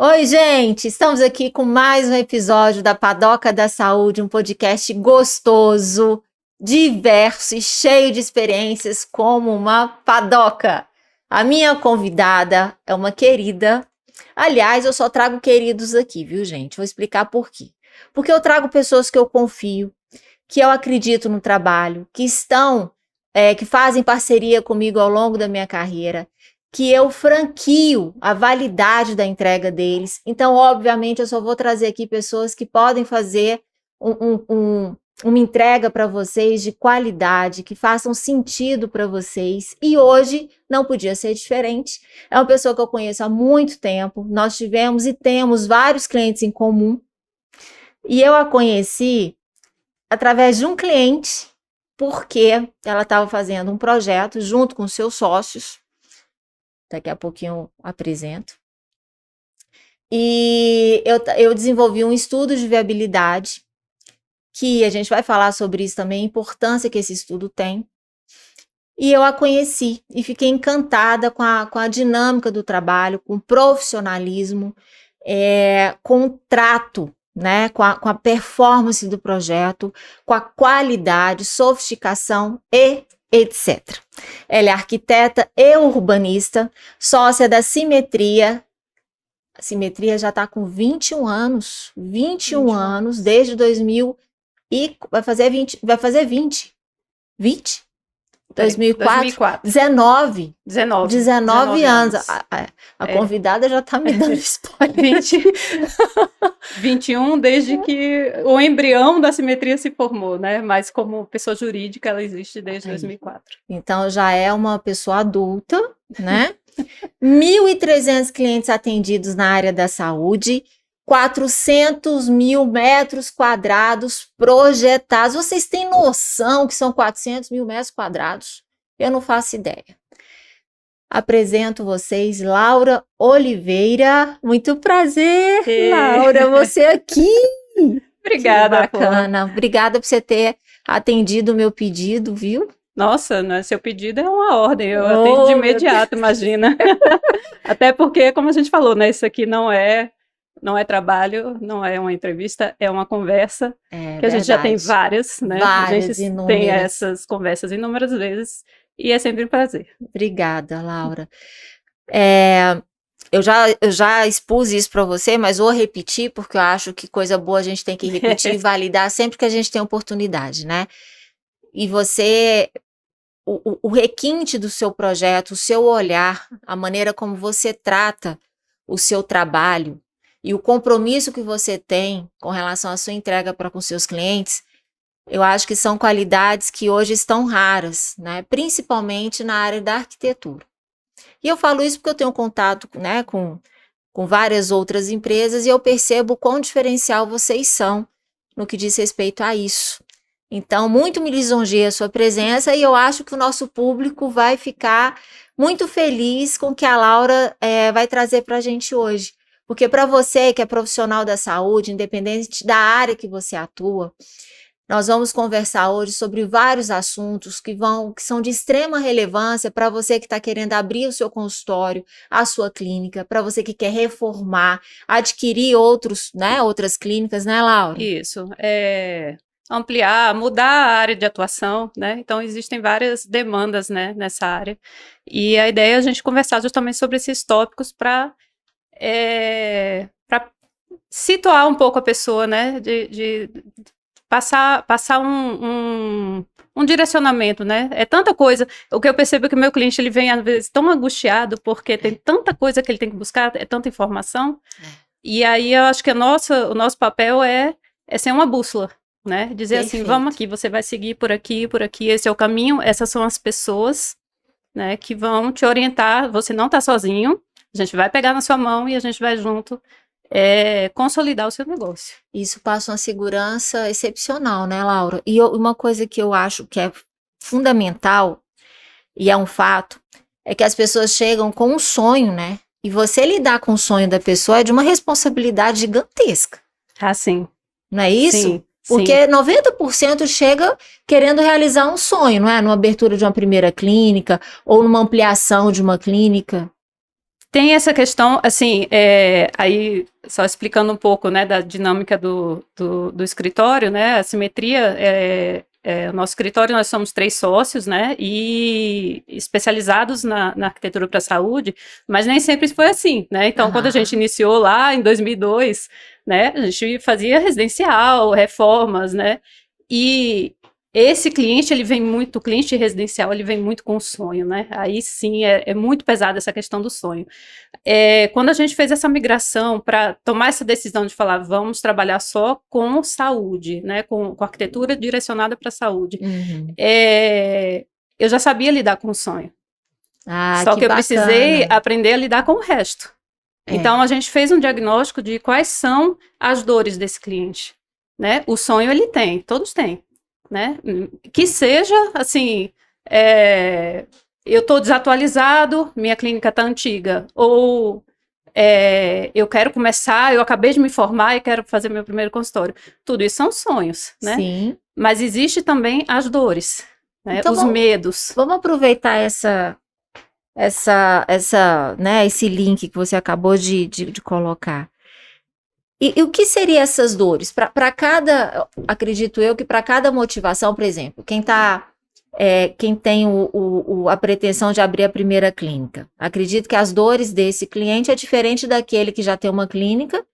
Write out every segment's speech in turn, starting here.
Oi, gente! Estamos aqui com mais um episódio da Padoca da Saúde, um podcast gostoso, diverso e cheio de experiências como uma padoca. A minha convidada é uma querida. Aliás, eu só trago queridos aqui, viu, gente? Vou explicar por quê. Porque eu trago pessoas que eu confio, que eu acredito no trabalho, que fazem parceria comigo ao longo da minha carreira, que eu franquio a validade da entrega deles. Então, obviamente, eu só vou trazer aqui pessoas que podem fazer uma entrega para vocês de qualidade, que façam sentido para vocês. E hoje não podia ser diferente. É uma pessoa que eu conheço há muito tempo. Nós tivemos e temos vários clientes em comum. E eu a conheci através de um cliente, porque ela estava fazendo um projeto junto com seus sócios. Daqui a pouquinho eu apresento. E eu desenvolvi um estudo de viabilidade, que a gente vai falar sobre isso também, a importância que esse estudo tem. E eu a conheci e fiquei encantada com a dinâmica do trabalho, com o profissionalismo, com o trato, né, com a performance do projeto, com a qualidade, sofisticação e etc. Ela é arquiteta e urbanista, sócia da Simetria. A Simetria já está com 21 anos, 21 anos, desde 2000 e vai fazer 20, 20? 2004? 19 anos. A convidada já está me dando spoiler. 21, desde que o embrião da Simetria se formou, né? Mas como pessoa jurídica, ela existe desde 2004. Então, já é uma pessoa adulta, né? 1.300 clientes atendidos na área da saúde, 400 mil metros quadrados projetados. Vocês têm noção que são 400 mil metros quadrados? Eu não faço ideia. Apresento vocês, Laura Oliveira. Muito prazer, Laura, você aqui. Obrigada, que bacana. Obrigada por você ter atendido o meu pedido, viu? Nossa, né, seu pedido é uma ordem, eu atendo de imediato, imagina. Até porque, como a gente falou, né, isso aqui não é trabalho, não é uma entrevista, é uma conversa, que verdade. A gente já tem várias, né? Várias, a gente inúmeras. tem essas conversas inúmeras vezes, e é sempre um prazer. Obrigada, Laura. Eu já expus isso para você, mas vou repetir, porque eu acho que coisa boa a gente tem que repetir e validar sempre que a gente tem oportunidade, né? E você, o requinte do seu projeto, o seu olhar, a maneira como você trata o seu trabalho e o compromisso que você tem com relação à sua entrega para com seus clientes, eu acho que são qualidades que hoje estão raras, né? Principalmente na área da arquitetura. E eu falo isso porque eu tenho contato, né, com várias outras empresas e eu percebo quão diferencial vocês são no que diz respeito a isso. Então, muito me lisonjeia a sua presença e eu acho que o nosso público vai ficar muito feliz com o que a Laura vai trazer para a gente hoje. Porque para você que é profissional da saúde, independente da área que você atua, nós vamos conversar hoje sobre vários assuntos que são de extrema relevância para você que está querendo abrir o seu consultório, a sua clínica, para você que quer reformar, adquirir outras clínicas, né, Laura? Isso, ampliar, mudar a área de atuação, né? Então, existem várias demandas, né, nessa área. E a ideia é a gente conversar justamente sobre esses tópicos para situar um pouco a pessoa, né? De passar um direcionamento, né? É tanta coisa. O que eu percebo é que o meu cliente ele vem, às vezes, tão angustiado porque tem tanta coisa que ele tem que buscar, é tanta informação. E aí eu acho que o nosso papel é ser uma bússola, né? Dizer Perfeito. Assim, vamos aqui, você vai seguir por aqui, esse é o caminho, essas são as pessoas, né, que vão te orientar, você não está sozinho, a gente vai pegar na sua mão e a gente vai junto consolidar o seu negócio. Isso passa uma segurança excepcional, né, Laura? E uma coisa que eu acho que é fundamental, e é um fato, é que as pessoas chegam com um sonho, né? E você lidar com o sonho da pessoa é de uma responsabilidade gigantesca. Ah, sim. Não é isso? Sim. Porque 90% chega querendo realizar um sonho, não é? Numa abertura de uma primeira clínica ou numa ampliação de uma clínica. Tem essa questão, assim, aí só explicando um pouco, né, da dinâmica do escritório, né, a simetria, o nosso escritório, nós somos 3 sócios, né, e especializados na arquitetura para a saúde, mas nem sempre foi assim, né, então quando a gente iniciou lá em 2002, né, a gente fazia residencial, reformas, né, e esse cliente, o cliente residencial, ele vem muito com o sonho, né? Aí sim, é muito pesada essa questão do sonho. Quando a gente fez essa migração para tomar essa decisão de falar, vamos trabalhar só com saúde, né? Com arquitetura direcionada para a saúde. Eu já sabia lidar com o sonho. Só que eu precisei aprender a lidar com o resto. Então, a gente fez um diagnóstico de quais são as dores desse cliente, né? O sonho ele tem, todos têm. Né? Que seja, assim, eu estou desatualizado, minha clínica está antiga, ou eu quero começar, eu acabei de me formar e quero fazer meu primeiro consultório. Tudo isso são sonhos, né? Sim. Mas existe também as dores, né? Então, os medos. Vamos aproveitar né, esse link que você acabou de colocar. E o que seriam essas dores? Para cada, acredito eu, que para cada motivação, por exemplo, quem tem a pretensão de abrir a primeira clínica, acredito que as dores desse cliente é diferente daquele que já tem uma clínica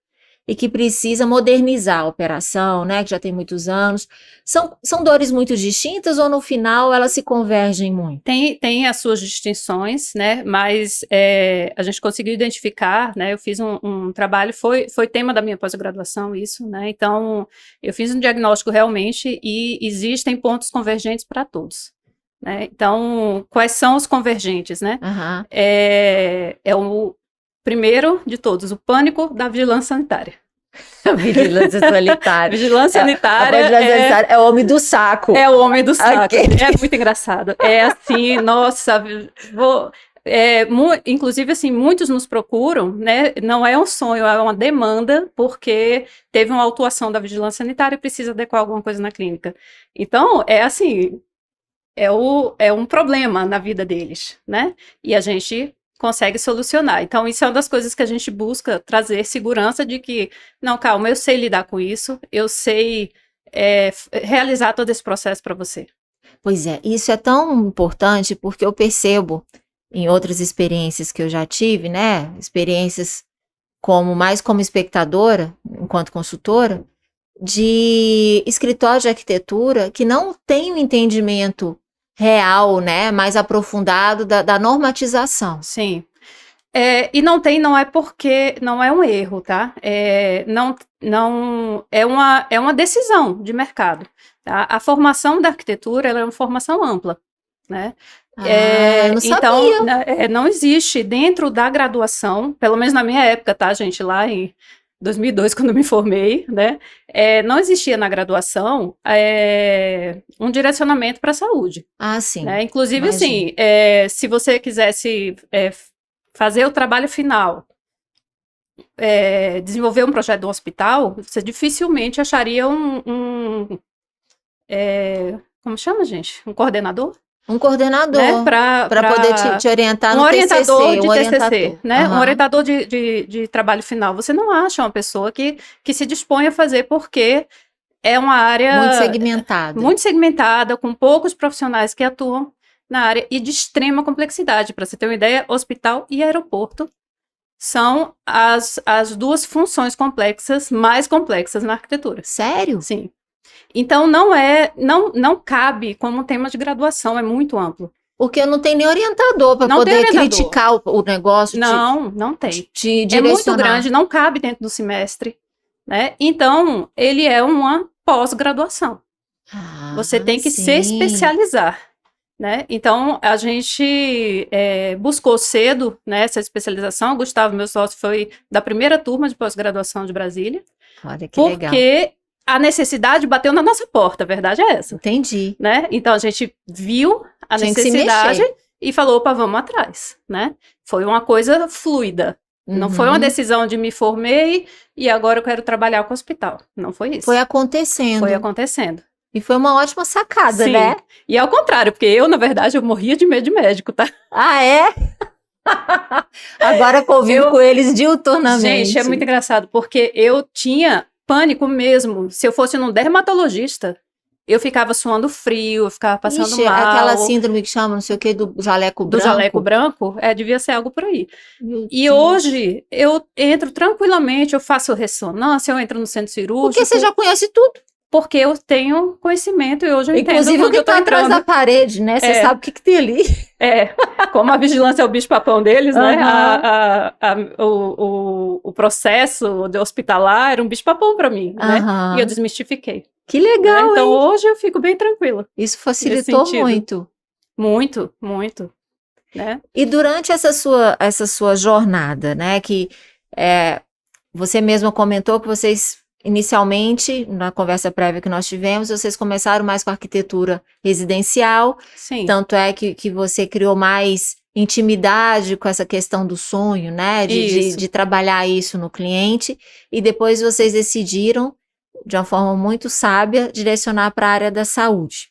e que precisa modernizar a operação, né, que já tem muitos anos. São dores muito distintas ou no final elas se convergem muito? Tem as suas distinções, né, mas a gente conseguiu identificar, né, eu fiz um trabalho, foi tema da minha pós-graduação isso, né, então eu fiz um diagnóstico realmente e existem pontos convergentes para todos. Né? Então, quais são os convergentes, né? O primeiro de todos, o pânico da vigilância sanitária. Vigilância sanitária. Vigilância sanitária é o homem do saco. É o homem do saco. Okay. É muito engraçado. É assim, nossa, inclusive, assim, muitos nos procuram, né? Não é um sonho, é uma demanda, porque teve uma autuação da vigilância sanitária e precisa adequar alguma coisa na clínica. Então, assim, é um problema na vida deles, né? E a gente consegue solucionar. Então, isso é uma das coisas que a gente busca trazer segurança de que, não, calma, eu sei lidar com isso, eu sei realizar todo esse processo para você. Pois é, isso é tão importante porque eu percebo em outras experiências que eu já tive, né? Experiências mais como espectadora, enquanto consultora, de escritório de arquitetura que não tem um entendimento real, né, mais aprofundado da normatização. Sim. E não é porque não é um erro, tá? Não é uma decisão de mercado. Tá? A formação da arquitetura ela é uma formação ampla, né? Não sabia. Então, não existe dentro da graduação, pelo menos na minha época, tá, gente? Lá em 2002, quando eu me formei, né? Não existia na graduação um direcionamento para a saúde. Sim. Né? Inclusive, assim, se você quisesse fazer o trabalho final, desenvolver um projeto de um hospital, você dificilmente acharia como chama, gente? Um coordenador? Um coordenador, né? Para poder te orientar no orientador TCC. De TCC, né? Um orientador de trabalho final. Você não acha uma pessoa que se dispõe a fazer, porque é uma área muito segmentada, com poucos profissionais que atuam na área e de extrema complexidade. Para você ter uma ideia, hospital e aeroporto são as duas funções mais complexas na arquitetura. Sério? Sim. Então, não cabe como tema de graduação, é muito amplo. Porque não tem nem orientador para poder criticar o negócio. Não tem. É muito grande, não cabe dentro do semestre, né? Então, ele é uma pós-graduação. Você tem que se especializar, né? Então, a gente buscou cedo, né, essa especialização. O Gustavo, meu sócio, foi da primeira turma de pós-graduação de Brasília. Olha que legal. Porque a necessidade bateu na nossa porta, a verdade é essa. Entendi. Né? Então, a gente viu a necessidade e falou, opa, vamos atrás, né? Foi uma coisa fluida. Não foi uma decisão de me formei e agora eu quero trabalhar com o hospital. Não foi isso. Foi acontecendo. Foi acontecendo. E foi uma ótima sacada, Sim. né? E ao contrário, porque eu, na verdade, eu morria de medo de médico, tá? Ah, é? Agora convivo com eles diuturnamente. Gente, é muito engraçado, porque eu tinha pânico mesmo. Se eu fosse num dermatologista, eu ficava suando frio, eu ficava passando Ixi, mal. aquela síndrome que chama, não sei o que, do jaleco Do branco. jaleco branco, devia ser algo por aí. Meu E Deus. hoje, eu entro tranquilamente, eu faço ressonância, eu entro no centro cirúrgico. Porque você já conhece tudo. Porque eu tenho conhecimento e hoje eu Inclusive entendo o onde que eu tô está atrás entrando. da parede, né? Você sabe o que tem ali. Como a vigilância é o bicho-papão deles, né? Aham. O processo de hospitalar era um bicho-papão para mim, né? E eu Aham. desmistifiquei. Que legal, Então, hein? hoje eu fico bem tranquila Isso nesse facilitou sentido. muito. Muito, muito, né? E durante essa sua jornada, né? Que você mesma comentou que vocês, inicialmente, na conversa prévia que nós tivemos, vocês começaram mais com arquitetura residencial. Sim, Tanto é que você criou mais intimidade com essa questão do sonho, né? isso. De trabalhar isso no cliente. E depois vocês decidiram, de uma forma muito sábia, direcionar para a área da saúde.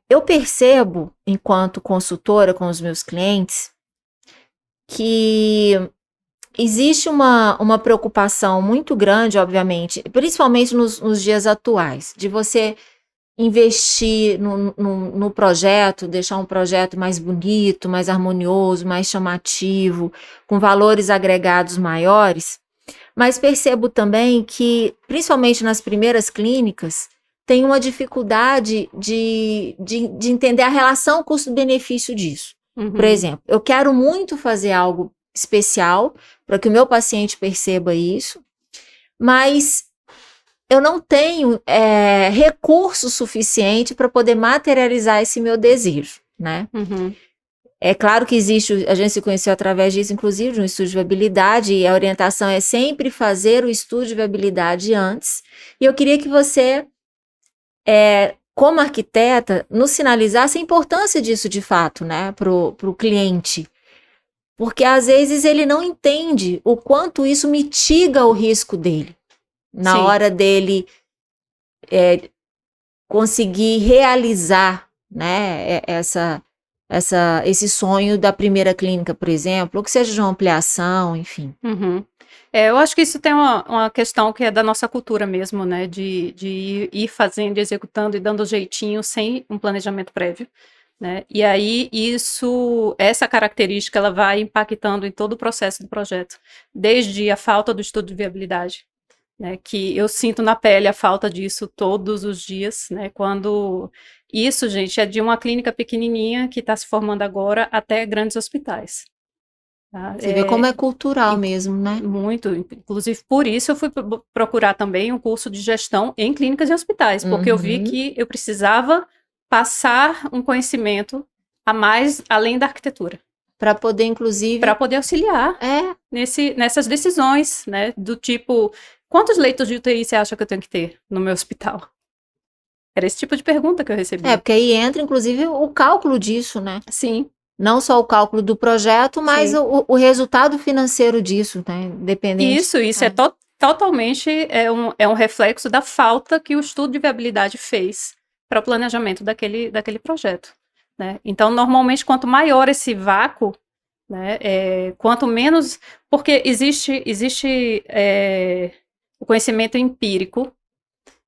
Eu percebo, enquanto consultora com os meus clientes, que existe uma preocupação muito grande, obviamente, principalmente nos dias atuais, de você investir no projeto, deixar um projeto mais bonito, mais harmonioso, mais chamativo, com valores agregados maiores. Mas percebo também que, principalmente nas primeiras clínicas, tem uma dificuldade de entender a relação custo-benefício disso. Por exemplo, eu quero muito fazer algo especial para que o meu paciente perceba isso, mas eu não tenho recurso suficiente para poder materializar esse meu desejo, né? É claro que existe, a gente se conheceu através disso, inclusive, de um estudo de viabilidade, e a orientação é sempre fazer o estudo de viabilidade antes. E eu queria que você, como arquiteta, nos sinalizasse a importância disso de fato, né, para o cliente. Porque às vezes ele não entende o quanto isso mitiga o risco dele, na Sim. hora dele conseguir realizar, né, esse sonho da primeira clínica, por exemplo, ou que seja de uma ampliação, enfim. Eu acho que isso tem uma questão que é da nossa cultura mesmo, né? De ir fazendo, executando e dando jeitinho sem um planejamento prévio, né? E aí essa característica, ela vai impactando em todo o processo do projeto, desde a falta do estudo de viabilidade, né? Que eu sinto na pele a falta disso todos os dias, né? Quando isso, gente, é de uma clínica pequenininha que está se formando agora até grandes hospitais. Tá? Você vê como é cultural mesmo, né? Muito, inclusive por isso eu fui procurar também um curso de gestão em clínicas e hospitais, porque eu vi que eu precisava passar um conhecimento a mais além da arquitetura. Para poder, inclusive... Para poder auxiliar nessas decisões, né? Do tipo, quantos leitos de UTI você acha que eu tenho que ter no meu hospital? Era esse tipo de pergunta que eu recebi. porque aí entra, inclusive, o cálculo disso, né? Sim. Não só o cálculo do projeto, mas o resultado financeiro disso, né? Independente. Isso é totalmente um reflexo da falta que o estudo de viabilidade fez para o planejamento daquele projeto, né? Então, normalmente, quanto maior esse vácuo, né, quanto menos... Porque existe o conhecimento empírico,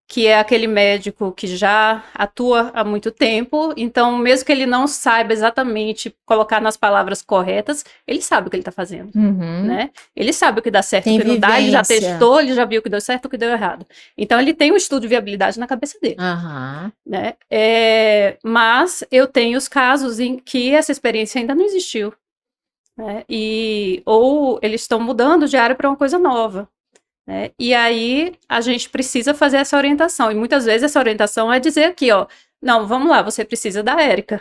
que é aquele médico que já atua há muito tempo, então, mesmo que ele não saiba exatamente colocar nas palavras corretas, ele sabe o que ele está fazendo, né? Ele sabe o que dá certo, o que não dá, ele já testou, ele já viu o que deu certo, o que deu errado. Então, ele tem um estudo de viabilidade na cabeça dele, né? Mas eu tenho os casos em que essa experiência ainda não existiu, né? Ou eles estão mudando de área para uma coisa nova. E aí a gente precisa fazer essa orientação, e muitas vezes essa orientação é dizer aqui, ó, não, vamos lá, você precisa da Érica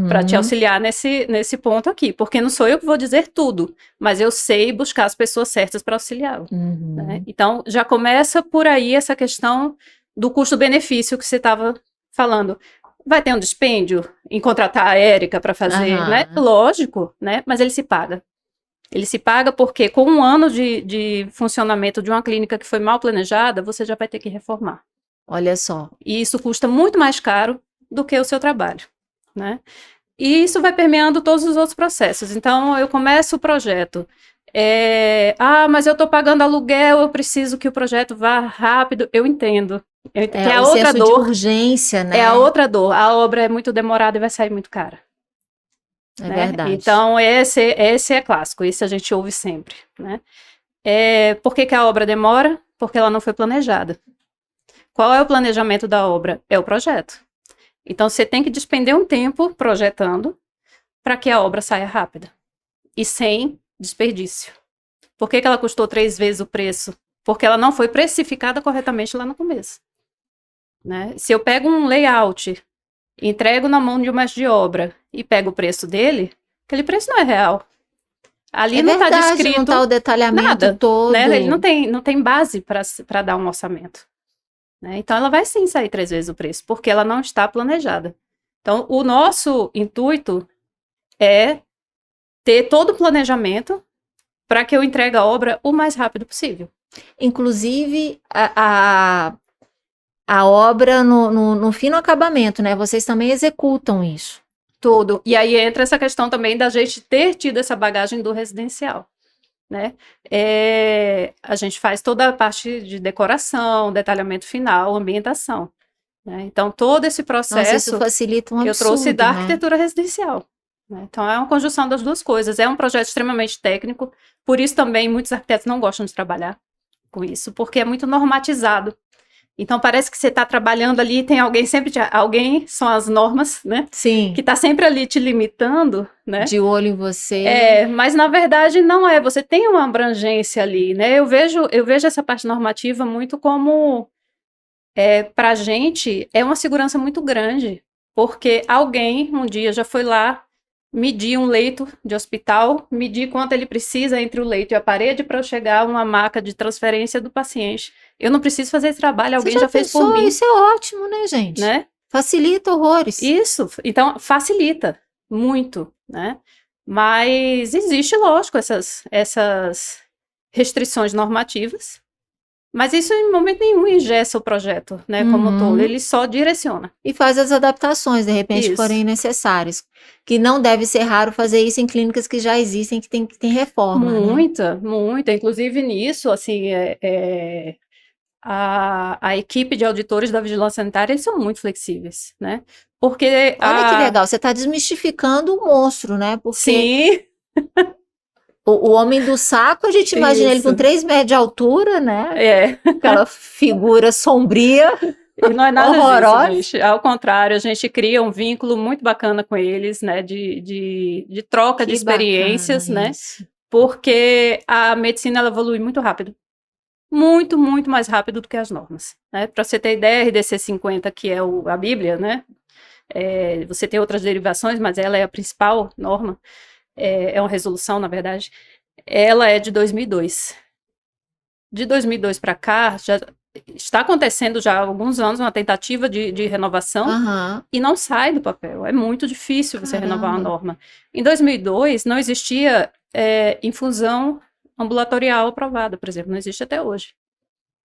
para te auxiliar nesse ponto aqui, porque não sou eu que vou dizer tudo, mas eu sei buscar as pessoas certas para auxiliá-lo, né? Então já começa por aí essa questão do custo-benefício que você estava falando. Vai ter um dispêndio em contratar a Érica para fazer, né? Lógico, né? Mas ele se paga. Ele se paga porque com um ano de funcionamento de uma clínica que foi mal planejada, você já vai ter que reformar. Olha só. E isso custa muito mais caro do que o seu trabalho, né? E isso vai permeando todos os outros processos. Então, eu começo o projeto. Mas eu estou pagando aluguel, eu preciso que o projeto vá rápido. Eu entendo. Que é a o outra senso dor. de urgência, né? É a outra dor. A obra é muito demorada e vai sair muito cara. É né? verdade. Então, esse é clássico. Esse a gente ouve sempre, né? Por que que a obra demora? Porque ela não foi planejada. Qual é o planejamento da obra? É o projeto. Então, você tem que despender um tempo projetando para que a obra saia rápida e sem desperdício. Por que que ela custou 3 vezes o preço? Porque ela não foi precificada corretamente lá no começo. Né? Se eu pego um layout, entrego na mão de um mestre de obra e pego o preço dele, aquele preço não é real. Ali não está descrito não está o detalhamento nada, todo. Né? Ele não tem base para dar um orçamento. Né? Então, ela vai sim sair 3 vezes o preço, porque ela não está planejada. Então, o nosso intuito é ter todo o planejamento para que eu entregue a obra o mais rápido possível. Inclusive, a obra no fino acabamento, né? Vocês também executam isso. Tudo. E aí entra essa questão também da gente ter tido essa bagagem do residencial. Né? A gente faz toda a parte de decoração, detalhamento final, ambientação. Né? Então, todo esse processo. Nossa, isso facilita um absurdo, eu trouxe da né? arquitetura residencial. Né? Então, é uma conjunção das duas coisas. É um projeto extremamente técnico, por isso também muitos arquitetos não gostam de trabalhar com isso, porque é muito normatizado. Então, parece que você está trabalhando ali, tem alguém sempre, alguém, são as normas, né? Sim. Que está sempre ali te limitando, né? De olho em você. Mas na verdade não é, você tem uma abrangência ali, né? Eu vejo essa parte normativa muito como, para a gente, é uma segurança muito grande, porque alguém um dia já foi lá, medir um leito de hospital, medir quanto ele precisa entre o leito e a parede para eu chegar a uma maca de transferência do paciente. Eu não preciso fazer esse trabalho, alguém já fez por mim. Isso é ótimo, né, gente? Né? Facilita horrores. Isso, então facilita muito, né? Mas existe, lógico, essas restrições normativas, mas isso em momento nenhum engessa o projeto, né, como um todo, ele só direciona. E faz as adaptações, de repente, Isso. forem necessárias. Que não deve ser raro fazer isso em clínicas que já existem, que tem reforma, Muita, né? muita. Inclusive nisso, assim, a equipe de auditores da vigilância sanitária, eles são muito flexíveis, né? Porque olha que legal, você está desmistificando o monstro, né? Porque sim. O homem do saco, a gente imagina ele com 3 metros de altura, né? Aquela figura sombria. E não é nada horrorosa. disso, gente. Ao contrário, a gente cria um vínculo muito bacana com eles, né? De troca de experiências, né? Isso. Porque a medicina ela evolui muito rápido. Muito, muito mais rápido do que as normas. Né? Para você ter ideia, a RDC 50, que é a Bíblia, né? Você tem outras derivações, mas ela é a principal norma. É uma resolução, na verdade. Ela é de 2002. De 2002 para cá, já está acontecendo já há alguns anos uma tentativa de renovação e não sai do papel. É muito difícil você renovar uma norma. Em 2002, não existia infusão ambulatorial aprovada, por exemplo. Não existe até hoje.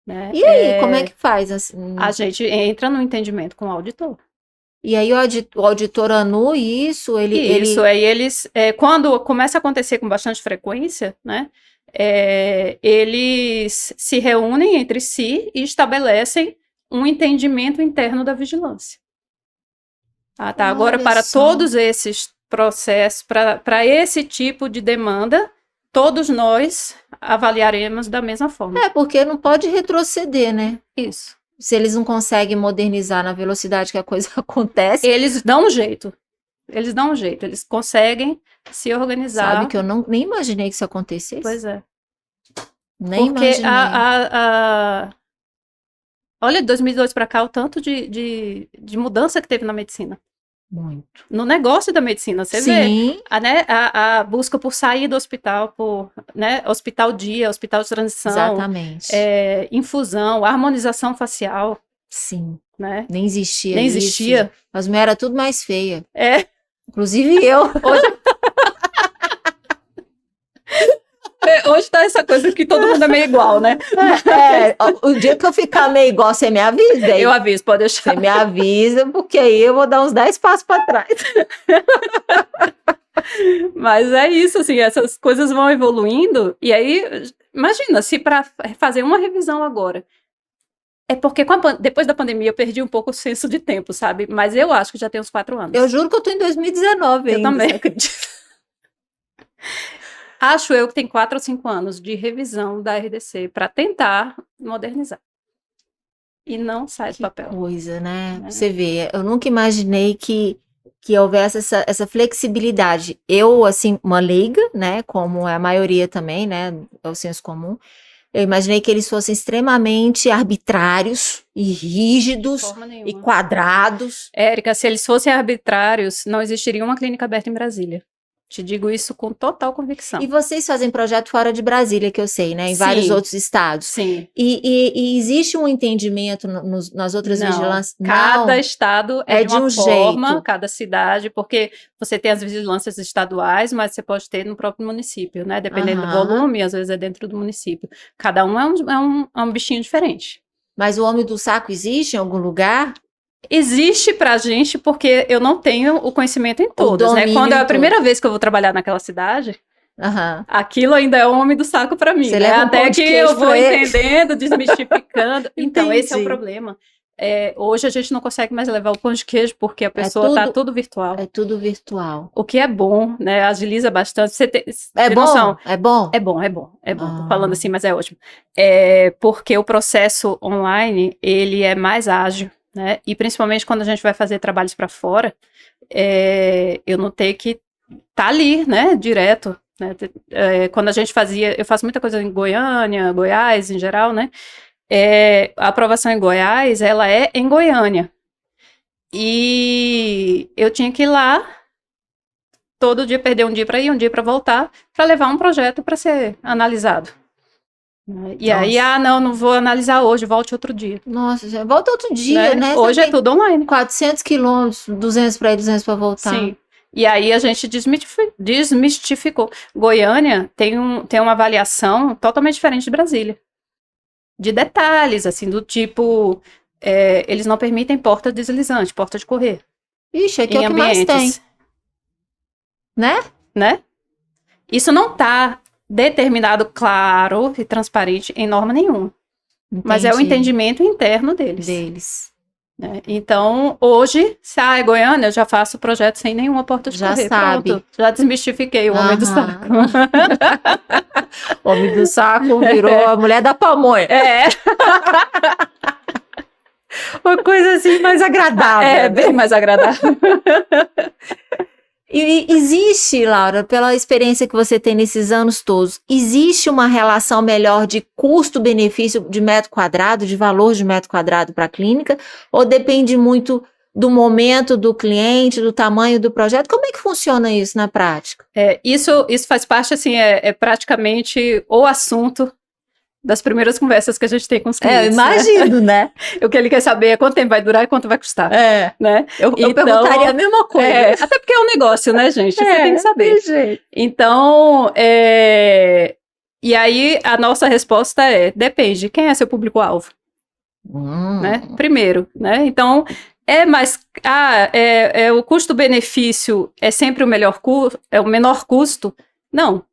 Né? E aí, como é que faz? Assim? A gente entra no entendimento com o auditor. E aí o auditor anula isso? Aí eles, quando começa a acontecer com bastante frequência, né? Eles se reúnem entre si e estabelecem um entendimento interno da vigilância. Agora, para todos esses processos, para esse tipo de demanda, todos nós avaliaremos da mesma forma. Porque não pode retroceder, né? Isso. Se eles não conseguem modernizar na velocidade que a coisa acontece. Eles dão um jeito. Eles conseguem se organizar. Sabe que eu nem imaginei que isso acontecesse? Pois é. Nem imaginei. Olha, de 2002 para cá, o tanto de mudança que teve na medicina. Muito. No negócio da medicina, você vê. A busca por sair do hospital, hospital dia, hospital de transição. Exatamente. Infusão, harmonização facial. Sim. Né? Nem existia isso. As mulheres eram tudo mais feia. Inclusive eu. hoje tá essa coisa que todo mundo é meio igual, né? O dia que eu ficar meio igual, você me avisa. Aí Eu aviso, pode deixar. você me avisa, porque aí eu vou dar uns 10 passos para trás. Mas é isso, assim, essas coisas vão evoluindo, e aí, imagina, se para fazer uma revisão agora, é porque depois da pandemia eu perdi um pouco o senso de tempo, sabe? Mas eu acho que já tem uns 4 anos. Eu juro que eu tô em 2019 ainda. Eu também. Você acredita? Acho eu que tem 4 ou 5 anos de revisão da RDC para tentar modernizar. E não sai do papel. Coisa, né? Você vê, eu nunca imaginei que houvesse essa flexibilidade. Eu, assim, uma leiga, né, como é a maioria também, né, é o senso comum, eu imaginei que eles fossem extremamente arbitrários e rígidos De forma nenhuma. e quadrados. Érica, se eles fossem arbitrários, não existiria uma clínica aberta em Brasília. Te digo isso com total convicção. E vocês fazem projeto fora de Brasília, que eu sei, né, em vários outros estados. Sim. E existe um entendimento nas outras vigilâncias? Cada estado é de uma forma, jeito. cada cidade, porque você tem as vigilâncias estaduais, mas você pode ter no próprio município, né? Dependendo do volume, às vezes é dentro do município. Cada um é um bichinho diferente. Mas o homem do saco existe em algum lugar? Existe pra gente, porque eu não tenho o conhecimento em todas, né? Quando é a primeira vez que eu vou trabalhar naquela cidade, aquilo ainda é o homem do saco pra mim, né? Até que eu vou entendendo, desmistificando. Então, esse é o problema. Hoje a gente não consegue mais levar o pão de queijo, porque a pessoa tá tudo virtual. É tudo virtual. O que é bom, né? Agiliza bastante. Você tem bom? Noção. É bom? É bom. Tô falando assim, mas é ótimo. Porque o processo online, ele é mais ágil. Né? E principalmente quando a gente vai fazer trabalhos para fora, eu não ter que estar ali, né, direto. Né? Quando a gente eu faço muita coisa em Goiânia, Goiás em geral, né? A aprovação em Goiás, ela é em Goiânia. E eu tinha que ir lá todo dia, perder um dia para ir, um dia para voltar, para levar um projeto para ser analisado. E aí, não vou analisar hoje, volte outro dia. Nossa, já volta outro dia, né? Hoje é tudo online. 400 quilômetros, 200 para ir, 200 para voltar. Sim. E aí a gente desmistificou. Goiânia tem uma avaliação totalmente diferente de Brasília. De detalhes, assim, do tipo, eles não permitem porta deslizante, porta de correr. Ixi, aqui é o que mais tem. Né? Isso não tá determinado, claro e transparente em norma nenhuma. Entendi. Mas é o entendimento interno deles. Né? Então, hoje, se é Goiânia, eu já faço o projeto sem nenhuma porta de correr. Sabe. Pronto, já desmistifiquei o homem do saco. O homem do saco virou a mulher da pamonha. Uma coisa assim mais agradável. Bem mais agradável. E existe, Laura, pela experiência que você tem nesses anos todos, existe uma relação melhor de custo-benefício de metro quadrado, de valor de metro quadrado para a clínica, ou depende muito do momento do cliente, do tamanho do projeto? Como é que funciona isso na prática? Isso faz parte, assim, praticamente o assunto das primeiras conversas que a gente tem com os clientes. Eu imagino, né? O que ele quer saber é quanto tempo vai durar e quanto vai custar. Né? Eu perguntaria a mesma coisa. Até porque é um negócio, né, gente? Você tem que saber. Então, e aí a nossa resposta depende. Quem é seu público-alvo? Né? Primeiro, né? Então, o custo-benefício é sempre o menor custo? Não.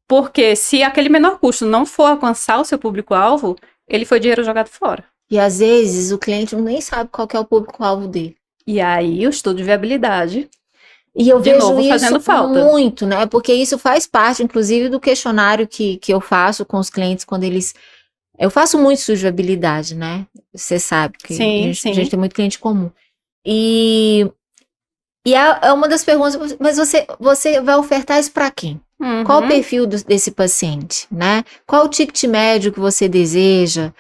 Porque se aquele menor custo não for alcançar o seu público-alvo, ele foi dinheiro jogado fora. E às vezes o cliente nem sabe qual que é o público-alvo dele. E aí o estudo de viabilidade, e eu vejo isso fazendo falta. Muito, né? Porque isso faz parte, inclusive, do questionário que eu faço com os clientes quando eles... Eu faço muito estudo de viabilidade, né? Você sabe que a gente tem muito cliente comum. E é uma das perguntas, mas você vai ofertar isso para quem? Qual o perfil desse paciente, né? Qual o ticket médio que você deseja?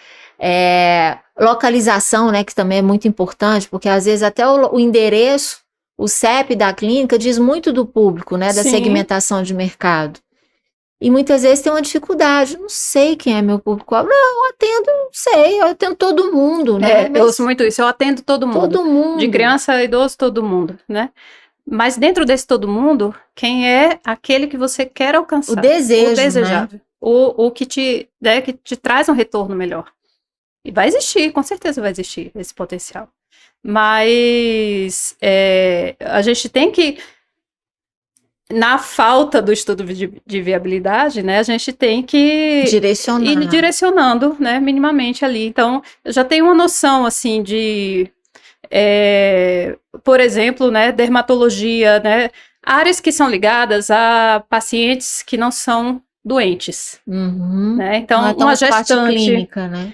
Localização, né, que também é muito importante, porque às vezes até o endereço, o CEP da clínica diz muito do público, né, da segmentação de mercado. E muitas vezes tem uma dificuldade, não sei quem é meu público-alvo. Não, eu atendo todo mundo, né? Eu ouço muito isso, eu atendo todo mundo. Todo mundo. De criança a idoso, todo mundo, né? Mas dentro desse todo mundo, quem é aquele que você quer alcançar? O desejo, o desejável. né? O que te traz um retorno melhor. E vai existir, com certeza vai existir esse potencial. Mas a gente tem que, na falta do estudo de viabilidade, né, a gente tem que ir direcionando, né, minimamente ali. Então, eu já tenho uma noção, assim, de, por exemplo, né, dermatologia, né, áreas que são ligadas a pacientes que não são doentes, né? Então, não é tão uma parte gestante, clínica, né?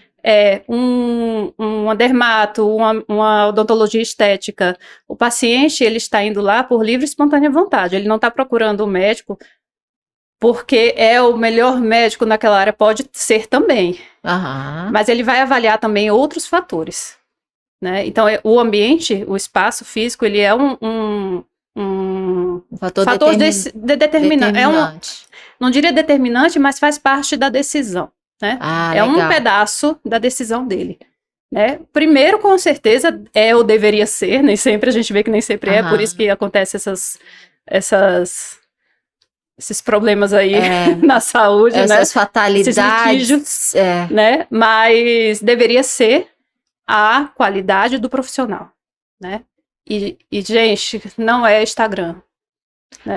uma dermato, uma odontologia estética. O paciente, ele está indo lá por livre e espontânea vontade. Ele não está procurando um médico porque é o melhor médico naquela área. Pode ser também. Mas ele vai avaliar também outros fatores, né? Então, o ambiente, o espaço físico, ele é um fator determinante. Não diria determinante, mas faz parte da decisão. Né? Legal. Um pedaço da decisão dele. Né? Primeiro, com certeza, ou deveria ser, nem sempre a gente vê que nem sempre é, por isso que acontece esses problemas aí na saúde, essas né? fatalidades, esses litígios, né? Mas deveria ser a qualidade do profissional, né? E gente, não é Instagram. Né?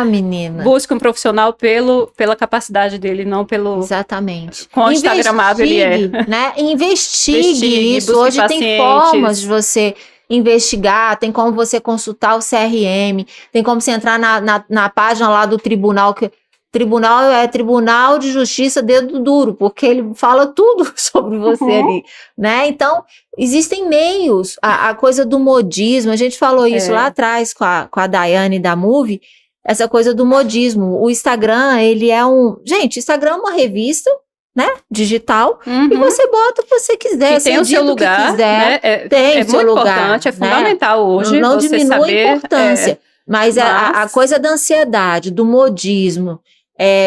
Menina. Busque um profissional pela capacidade dele, não pelo... Exatamente. Quão instagramável ele é. Né? Investigue isso. Hoje pacientes. Tem formas de você investigar, tem como você consultar o CRM, tem como você entrar na página lá do tribunal, que tribunal é Tribunal de Justiça Dedo Duro, porque ele fala tudo sobre você ali, né? Então, existem meios, a coisa do modismo, a gente falou isso lá atrás com a Daiane da Move, essa coisa do modismo. O Instagram, ele é gente, Instagram é uma revista, né, digital, e você bota o que você quiser, e tem o seu lugar, né? Tem o seu muito lugar, importante, é fundamental hoje. Não você diminui saber, a importância, mas a coisa da ansiedade, do modismo,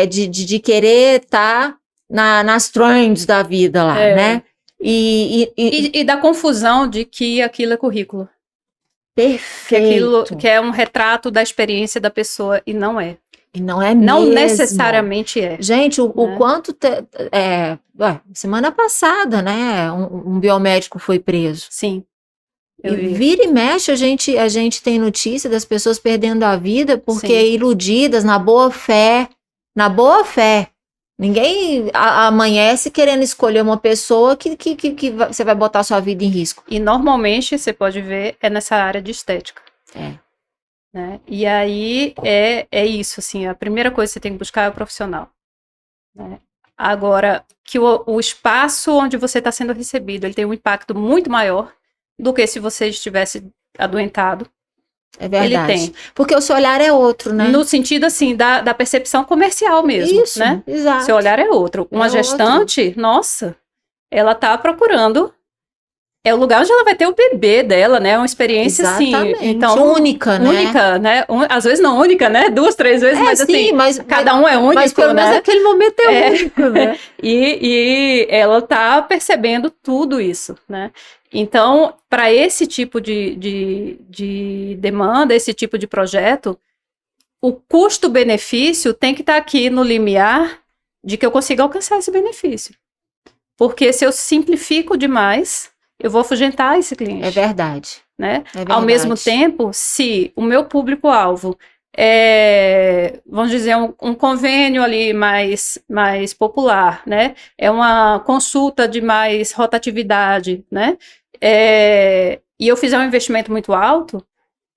de querer estar nas trends da vida lá, né? E da confusão de que aquilo é currículo. Perfeito. Que é um retrato da experiência da pessoa, e não é. E não é não mesmo. necessariamente é. Gente, o quanto... semana passada, né? Um biomédico foi preso. Sim. E vira e mexe, a gente tem notícia das pessoas perdendo a vida porque iludidas, na boa fé. Na boa fé. Ninguém amanhece querendo escolher uma pessoa que você vai botar sua vida em risco. E normalmente, você pode ver, é nessa área de estética. Né? E aí, é isso, assim, a primeira coisa que você tem que buscar é o profissional. Né? Agora, que o espaço onde você está sendo recebido, ele tem um impacto muito maior do que se você estivesse adoentado. É verdade. Ele tem. Porque o seu olhar é outro, né? No sentido, assim, da percepção comercial mesmo, isso, né? Exato. Seu olhar é outro. Uma gestante, nossa, ela tá procurando... É o lugar onde ela vai ter o bebê dela, né? Uma experiência, exatamente. Assim... Então, única, né? Única, né? Às vezes não única, né? 2, 3 vezes, mas sim, assim... cada um é único, mas pelo menos aquele momento é único, né? E ela tá percebendo tudo isso, né? Então, para esse tipo de demanda, esse tipo de projeto, o custo-benefício tem que estar aqui no limiar de que eu consiga alcançar esse benefício. Porque se eu simplifico demais, eu vou afugentar esse cliente. É verdade. Né? É verdade. Ao mesmo tempo, se o meu público-alvo vamos dizer, um convênio ali mais popular, né? É uma consulta de mais rotatividade, né? E eu fizer um investimento muito alto,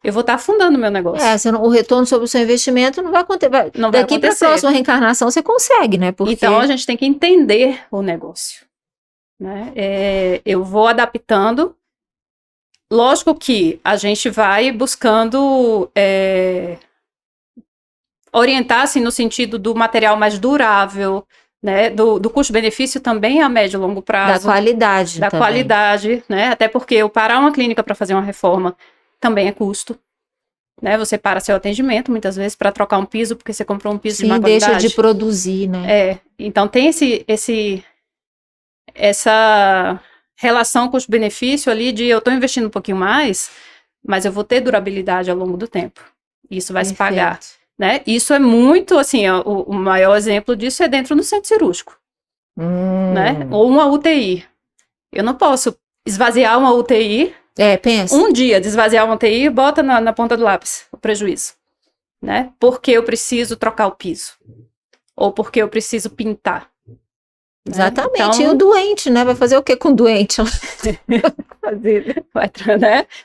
eu vou estar afundando o meu negócio. O retorno sobre o seu investimento não vai acontecer. Daqui para a próxima reencarnação você consegue, né? Porque... Então, a gente tem que entender o negócio. Né? Eu vou adaptando. Lógico que a gente vai buscando orientar, assim, no sentido do material mais durável, né? Do custo-benefício também a médio e longo prazo. Da qualidade da também. Qualidade, né? Até porque eu parar uma clínica para fazer uma reforma também é custo. Né? Você para seu atendimento, muitas vezes, para trocar um piso, porque você comprou um piso de má qualidade. Deixa de produzir, né? Então tem essa relação custo-benefício ali de eu estou investindo um pouquinho mais, mas eu vou ter durabilidade ao longo do tempo. Isso vai se pagar, Perfeito. né? Isso é muito, assim, o maior exemplo disso é dentro do centro cirúrgico, né? Ou uma UTI. Eu não posso esvaziar uma UTI, Pensa. um dia de esvaziar uma UTI e bota na ponta do lápis o prejuízo, né? Porque eu preciso trocar o piso. Ou porque eu preciso pintar. Exatamente. Então, E o doente, né? Vai fazer o que com o doente?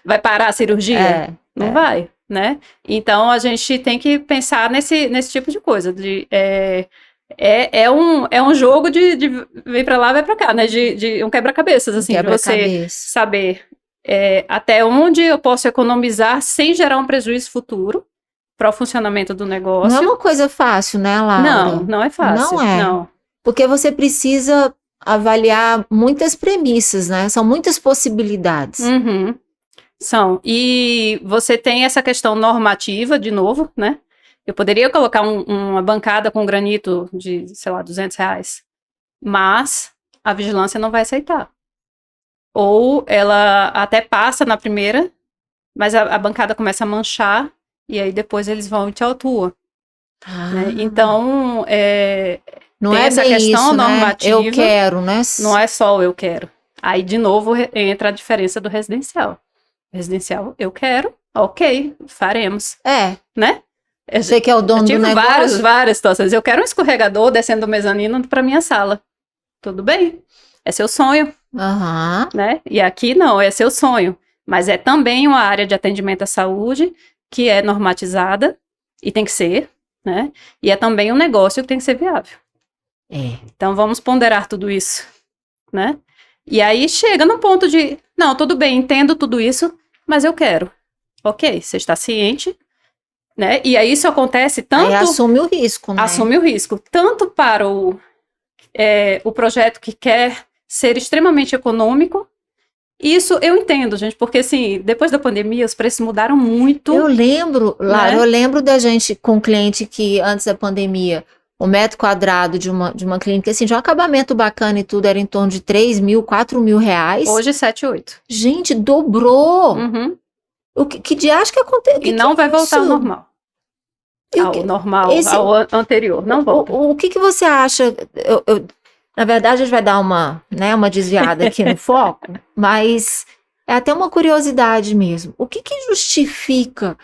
vai parar a cirurgia? Não É. vai, né? Então, a gente tem que pensar nesse tipo de coisa. É um jogo de vem pra lá, vai pra cá, né? De um quebra-cabeças, assim, de você Quebra-cabeça. saber até onde eu posso economizar sem gerar um prejuízo futuro para o funcionamento do Não é negócio. uma coisa fácil, né, Laura? Não é fácil. Não é. Não. Porque você precisa avaliar muitas premissas, né? São muitas possibilidades. Uhum. São. E você tem essa questão normativa, de novo, né? Eu poderia colocar uma bancada com granito de, sei lá, R$200, mas a vigilância não vai aceitar. Ou ela até passa na primeira, mas a bancada começa a manchar, e aí depois eles vão e te autuam. Né? Então, não tem é essa bem questão isso, normativa. né? Eu quero, né? Não é só o eu quero. Aí, de novo, entra a diferença do residencial. Residencial, eu quero, ok, faremos. Né? Você que é o dono do negócio. Várias situações. Eu quero um escorregador descendo do mezanino para minha sala. Tudo bem. É seu sonho. Né? E aqui não, é seu sonho. Mas é também uma área de atendimento à saúde que é normatizada e tem que ser, né? E é também um negócio que tem que ser viável. Então vamos ponderar tudo isso, né? E aí chega no ponto de, não, tudo bem, entendo tudo isso, mas eu quero. Ok, você está ciente, né? E aí isso acontece tanto... Aí assume o risco, né? Assume o risco, tanto para o projeto que quer ser extremamente econômico. Isso eu entendo, gente, porque assim, depois da pandemia os preços mudaram muito. Eu lembro, Lara, né? eu lembro da gente com um cliente que antes da pandemia, o metro quadrado de uma clínica, assim, de um acabamento bacana e tudo, era em torno de 3 mil, 4 mil reais. Hoje 7, 8. Gente, dobrou! Uhum. O que de acho que aconteceu? E não vai voltar ao normal. Ao normal, ao anterior, não volta. O que você acha? Na verdade, a gente vai dar uma desviada aqui no foco, mas é até uma curiosidade mesmo. O que justifica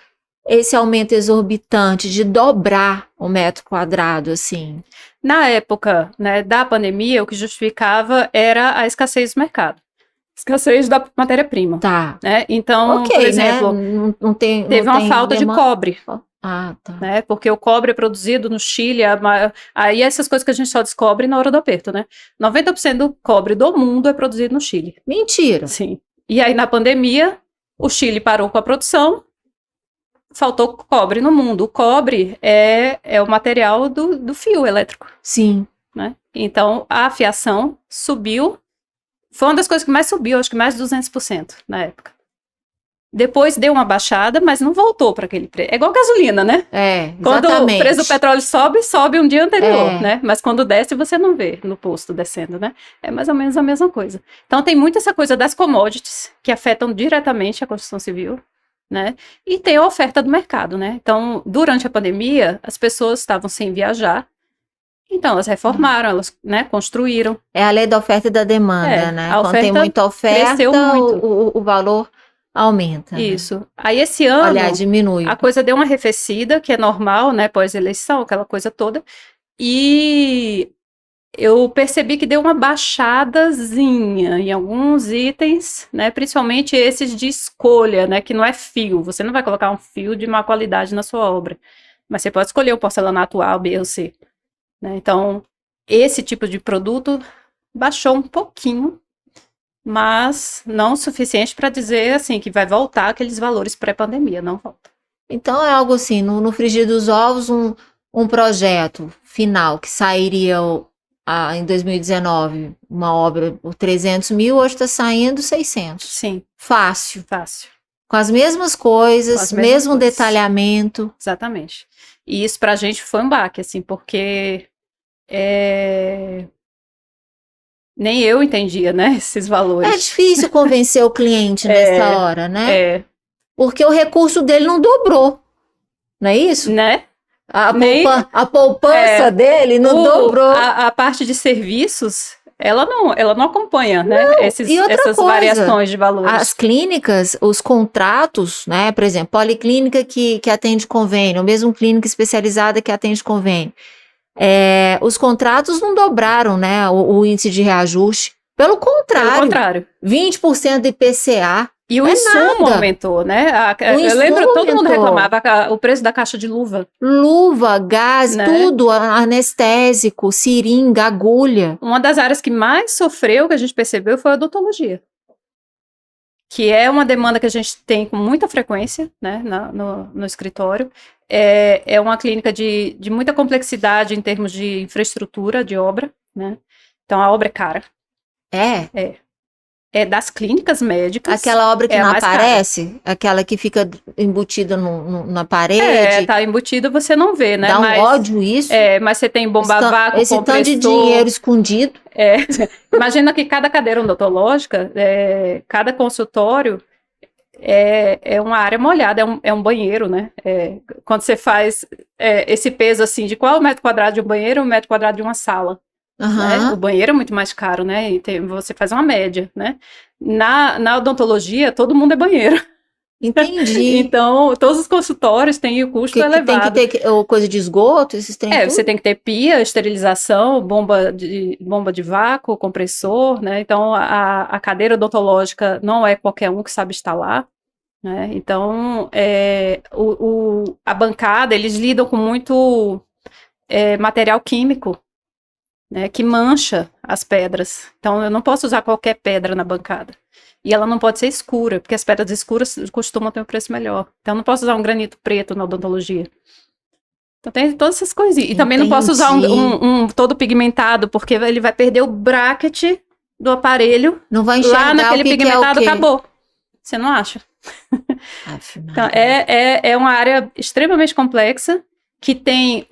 esse aumento exorbitante de dobrar o metro quadrado, assim? Na época, né, da pandemia, o que justificava era a escassez do mercado. Escassez da matéria-prima. Tá. Né? Então, Ok, por exemplo, né? teve uma falta de cobre. Ah, tá. Né? Porque o cobre é produzido no Chile, aí essas coisas que a gente só descobre na hora do aperto, né? 90% do cobre do mundo é produzido no Chile. Mentira! Sim. E aí, na pandemia, o Chile parou com a produção, faltou cobre no mundo. O cobre é o material do fio elétrico. Sim. Né? Então, a fiação subiu, foi uma das coisas que mais subiu, acho que mais de 200% na época. Depois deu uma baixada, mas não voltou para aquele preço. É igual gasolina, né? Exatamente. Quando o preço do petróleo sobe um dia anterior, né? Mas quando desce, você não vê no posto descendo, né? É mais ou menos a mesma coisa. Então, tem muito essa coisa das commodities, que afetam diretamente a construção civil, né? E tem a oferta do mercado, né? Então, durante a pandemia, as pessoas estavam sem viajar, então elas reformaram, elas, né, construíram. É a lei da oferta e da demanda, né? Quando tem muita oferta, o valor aumenta. Isso. Né? Aí esse ano, aliás, diminui. A coisa deu uma arrefecida, que é normal, né, pós-eleição, aquela coisa toda, e eu percebi que deu uma baixadazinha em alguns itens, né, principalmente esses de escolha, né, que não é fio, você não vai colocar um fio de má qualidade na sua obra, mas você pode escolher o porcelanato A, B ou C, né, então esse tipo de produto baixou um pouquinho, mas não o suficiente para dizer, assim, que vai voltar aqueles valores pré-pandemia, não volta. Então é algo assim, no frigir dos ovos, um projeto final que sairia em 2019, uma obra por 300 mil, hoje está saindo 600. Sim. Fácil. Fácil. Com as mesmas coisas, mesmo detalhamento. Exatamente. E isso pra gente foi um baque, assim, porque nem eu entendia, né, esses valores. É difícil convencer o cliente nessa hora, né? Porque o recurso dele não dobrou, não é isso? Né? A poupança dele não dobrou. A parte de serviços, ela não acompanha, né? E outra essas coisa, variações de valores. as clínicas, os contratos, né? Por exemplo, policlínica que atende convênio, ou mesmo clínica especializada que atende convênio. Os contratos não dobraram, né? O índice de reajuste. Pelo contrário. 20% de IPCA. E o insumo aumentou, né? Eu lembro, todo mundo reclamava o preço da caixa de luva. Luva, gás, né? Tudo, anestésico, seringa, agulha. Uma das áreas que mais sofreu, que a gente percebeu, foi a odontologia. Que é uma demanda que a gente tem com muita frequência, né, no escritório. É uma clínica de muita complexidade em termos de infraestrutura, de obra, né? Então, a obra é cara. É das clínicas médicas. Aquela obra que não aparece, aquela que fica embutida na parede. Tá embutida, você não vê, né? Dá um ódio isso. Mas você tem bomba a vácuo, esse tanto de dinheiro escondido. Imagina que cada cadeira odontológica, cada consultório é uma área molhada, é um banheiro, né? Quando você faz esse peso assim, de qual é o metro quadrado de um banheiro e o metro quadrado de uma sala. Né? O banheiro é muito mais caro, né? E você faz uma média, né? Na odontologia, todo mundo é banheiro. Entendi. Então, todos os consultórios têm o custo elevado. Tem que ter coisa de esgoto, esses trem tudo? Você tem que ter pia, esterilização, bomba de vácuo, compressor, né? Então, a cadeira odontológica não é qualquer um que sabe instalar, né? Então, a bancada, eles lidam com muito material químico, né, que mancha as pedras. Então, eu não posso usar qualquer pedra na bancada. E ela não pode ser escura, porque as pedras escuras costumam ter um preço melhor. Então, eu não posso usar um granito preto na odontologia. Então, tem todas essas coisinhas. E também não posso usar um todo pigmentado, porque ele vai perder o bracket do aparelho. Não vai enxergar lá naquele pigmentado, acabou. Você não acha? Então, é uma área extremamente complexa, que tem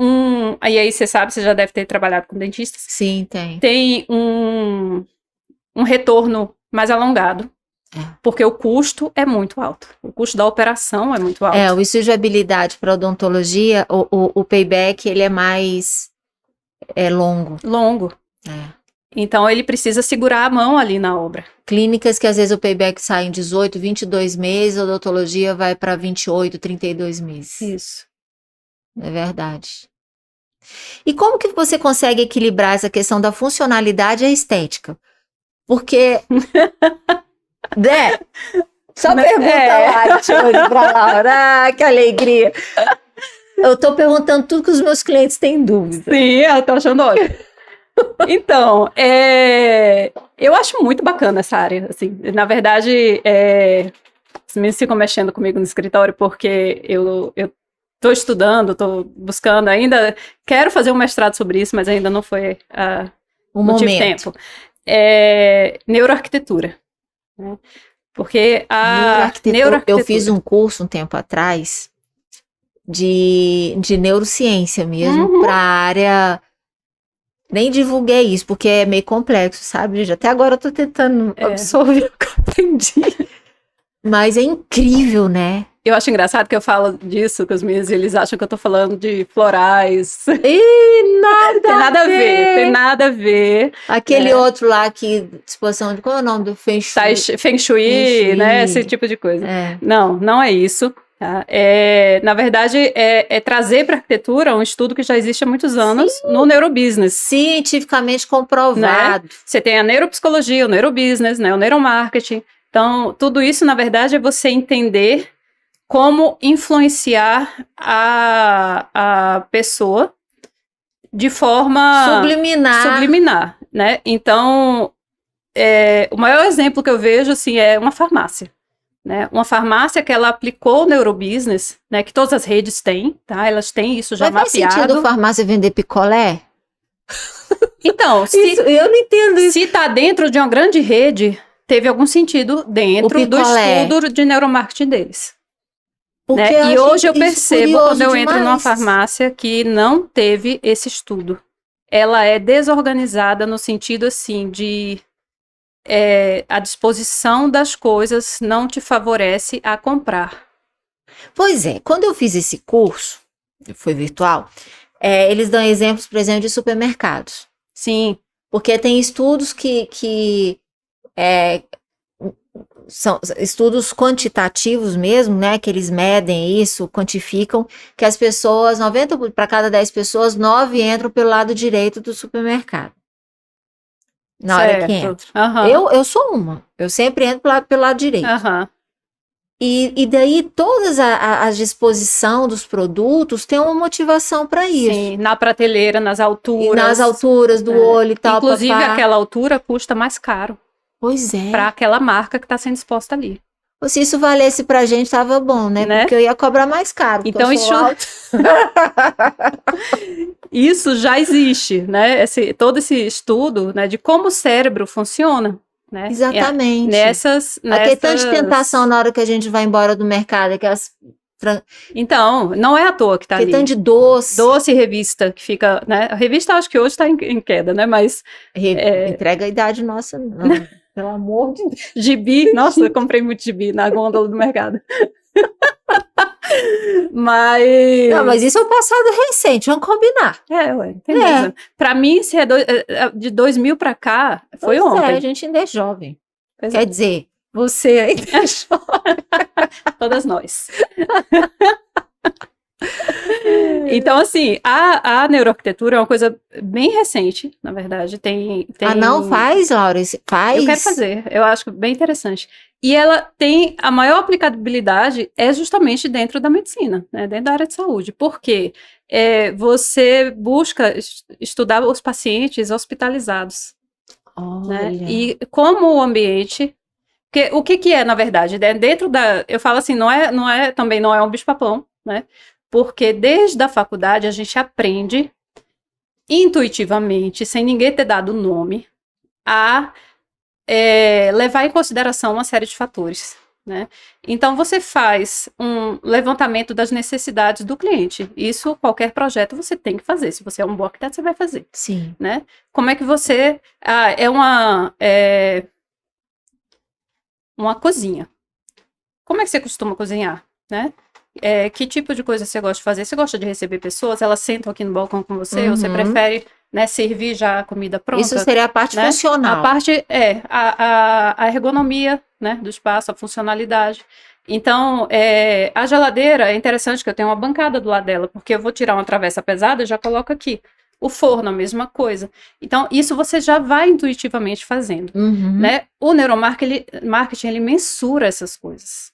e aí você sabe, você já deve ter trabalhado com dentistas. Sim, tem. Tem um retorno mais alongado, porque o custo é muito alto. O custo da operação é muito alto. O estudo de habilidade para odontologia, o payback, ele é mais longo. Longo. Então, ele precisa segurar a mão ali na obra. Clínicas que às vezes o payback sai em 18, 22 meses, a odontologia vai para 28, 32 meses. Isso. É verdade. E como que você consegue equilibrar essa questão da funcionalidade e a estética? Porque, só pergunta lá hoje pra Laura, que alegria. Eu tô perguntando tudo que os meus clientes têm dúvida. Sim, eu tô achando ótimo. Então, eu acho muito bacana essa área, assim, na verdade, os meninos ficam mexendo comigo no escritório porque eu estou estudando, estou buscando ainda, quero fazer um mestrado sobre isso, mas ainda não foi não tive tempo. Neuroarquitetura. Né? Porque neuroarquitetura... Eu fiz um curso um tempo atrás de neurociência mesmo, para a área... Nem divulguei isso, porque é meio complexo, sabe, gente? Até agora eu tô tentando absorver o que eu aprendi. Mas é incrível, né? Eu acho engraçado que eu falo disso com os meninos e eles acham que eu tô falando de florais. E Tem nada a ver. Aquele outro lá que, disposição de... Qual é o nome do Feng Shui? Feng Shui, né? Esse tipo de coisa. Não é isso. Tá? Na verdade, trazer para a arquitetura um estudo que já existe há muitos anos no neurobusiness. Cientificamente comprovado. Né? Você tem a neuropsicologia, o neurobusiness, né? O neuromarketing. Então, tudo isso, na verdade, é você entender como influenciar a pessoa de forma subliminar, né? Então, o maior exemplo que eu vejo, assim, é uma farmácia. Né? Uma farmácia que ela aplicou o neurobusiness, né? Que todas as redes têm, tá? Elas têm isso já mapeado. Mas faz sentido farmácia vender picolé? Então, eu não entendo isso. Se está dentro de uma grande rede, teve algum sentido dentro do estudo de neuromarketing deles. Né? E hoje eu percebo, quando eu entro numa farmácia, que não teve esse estudo. Ela é desorganizada no sentido, assim, de... a disposição das coisas não te favorece a comprar. Pois é, quando eu fiz esse curso, foi virtual, eles dão exemplos, por exemplo, de supermercados. Sim. Porque tem estudos que são estudos quantitativos mesmo, né? Que eles medem isso, quantificam, que as pessoas, 90 para cada 10 pessoas, 9 entram pelo lado direito do supermercado. Na hora que Certo. entra. Aham. Eu sou uma. Eu sempre entro pelo lado direito. Aham. E daí todas a disposição dos produtos tem uma motivação para isso. Sim, na prateleira, nas E alturas. nas alturas do olho e tal. Inclusive, papá. aquela altura custa mais caro Pois é. para aquela marca que está sendo exposta ali. Se isso valesse pra gente, tava bom, né? Né? Porque eu ia cobrar mais caro. porque Então, eu sou alta. isso já existe, né? Todo esse estudo, né, de como o cérebro funciona, né? Exatamente. Nessas... Aquele tanto de tentação na hora que a gente vai embora do mercado, aquelas... Então, não é à toa que tá Aquele ali. tanto de doce. Doce e revista, que fica, né? A revista acho que hoje tá em queda, né? Mas Entrega a idade nossa, não. Pelo amor de Deus. gibi, nossa, eu comprei muito gibi na gôndola do mercado. Mas... Não, mas isso é o passado recente, vamos combinar. Ué, tem mesmo. Pra mim, se de 2000 pra cá, foi Pois ontem. a gente ainda é jovem. Pois Quer dizer, você ainda é jovem. Todas nós. Então, assim, a neuroarquitetura é uma coisa bem recente, na verdade. Tem... não faz, Laura? Faz? Eu quero fazer, eu acho bem interessante. E ela tem, a maior aplicabilidade é justamente dentro da medicina, né, dentro da área de saúde. Porque você busca estudar os pacientes hospitalizados. Olha. Né? E como o ambiente... o que é, na verdade? Dentro da... Eu falo assim, também não é um bicho-papão, né? Porque desde a faculdade a gente aprende intuitivamente, sem ninguém ter dado nome, a levar em consideração uma série de fatores, né? Então você faz um levantamento das necessidades do cliente. Isso, qualquer projeto você tem que fazer. Se você é um bom arquiteto, você vai fazer. Sim. Né? Como é que você... uma cozinha. Como é que você costuma cozinhar, né? Que tipo de coisa você gosta de fazer? Você gosta de receber pessoas? Elas sentam aqui no balcão com você? Ou você prefere, né, servir já a comida pronta? Isso seria a parte né? funcional. A parte a ergonomia, né, do espaço, a funcionalidade. Então, a geladeira, é interessante que eu tenho uma bancada do lado dela, porque eu vou tirar uma travessa pesada e já coloco aqui. O forno, a mesma coisa. Então, isso você já vai intuitivamente fazendo. Né? O neuromarketing, ele mensura essas coisas.